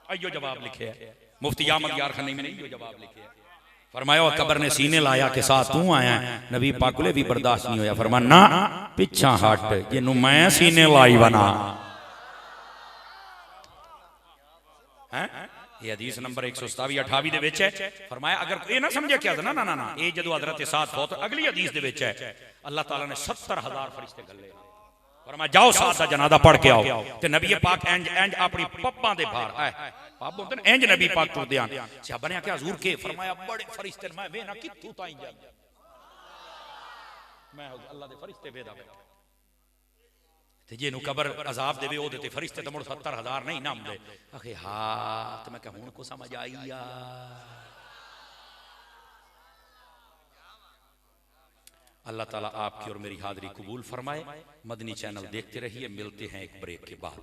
अयो जवाब लिखे है मुफ्ती अहमद यार खानी में नहीं यो जवाब लिखे है। फरमाया कबर ने सीने लाया के साथ तू आया नबी पाक कोले भी बर्दाश्त नहीं होया। फरमाया ना पिछा हट जिन्नू मैं सीने लाई बना ये हदीस नंबर 127-28 दे विच है। फरमाया अगर ये ना समझे क्या ना ना ना ये जदों हज़रत साद फौत अगली हदीस दे विच है अल्लाह ताला ने 70,000 फरिश्ते गल्ले फरमाया जाओ साद दा जनाजा पढ़ के आओ ते नबी पाक इंज इंज अपनी पप्पां दे बाहर आए पाप बोलते हैं इंज नबी पाक तुरदे आन सहाबा ने क्या हुजूर के फरमाया बड़े फरिश्ते मैं वे ना कित्थों ताई जा मैं अल्लाह दे फरिश्ते वेदा जिन्हों कबर अजाब देवे ओदे ते फरिश्ते तो मुड़ 70,000 नहीं नाम दे आखे हाँ तो मैं हुण को समझ आई आ। अल्लाह ताला आपकी और मेरी हाजिरी कबूल फरमाए। मदनी चैनल देखते रहिए। मिलते हैं एक ब्रेक के बाद।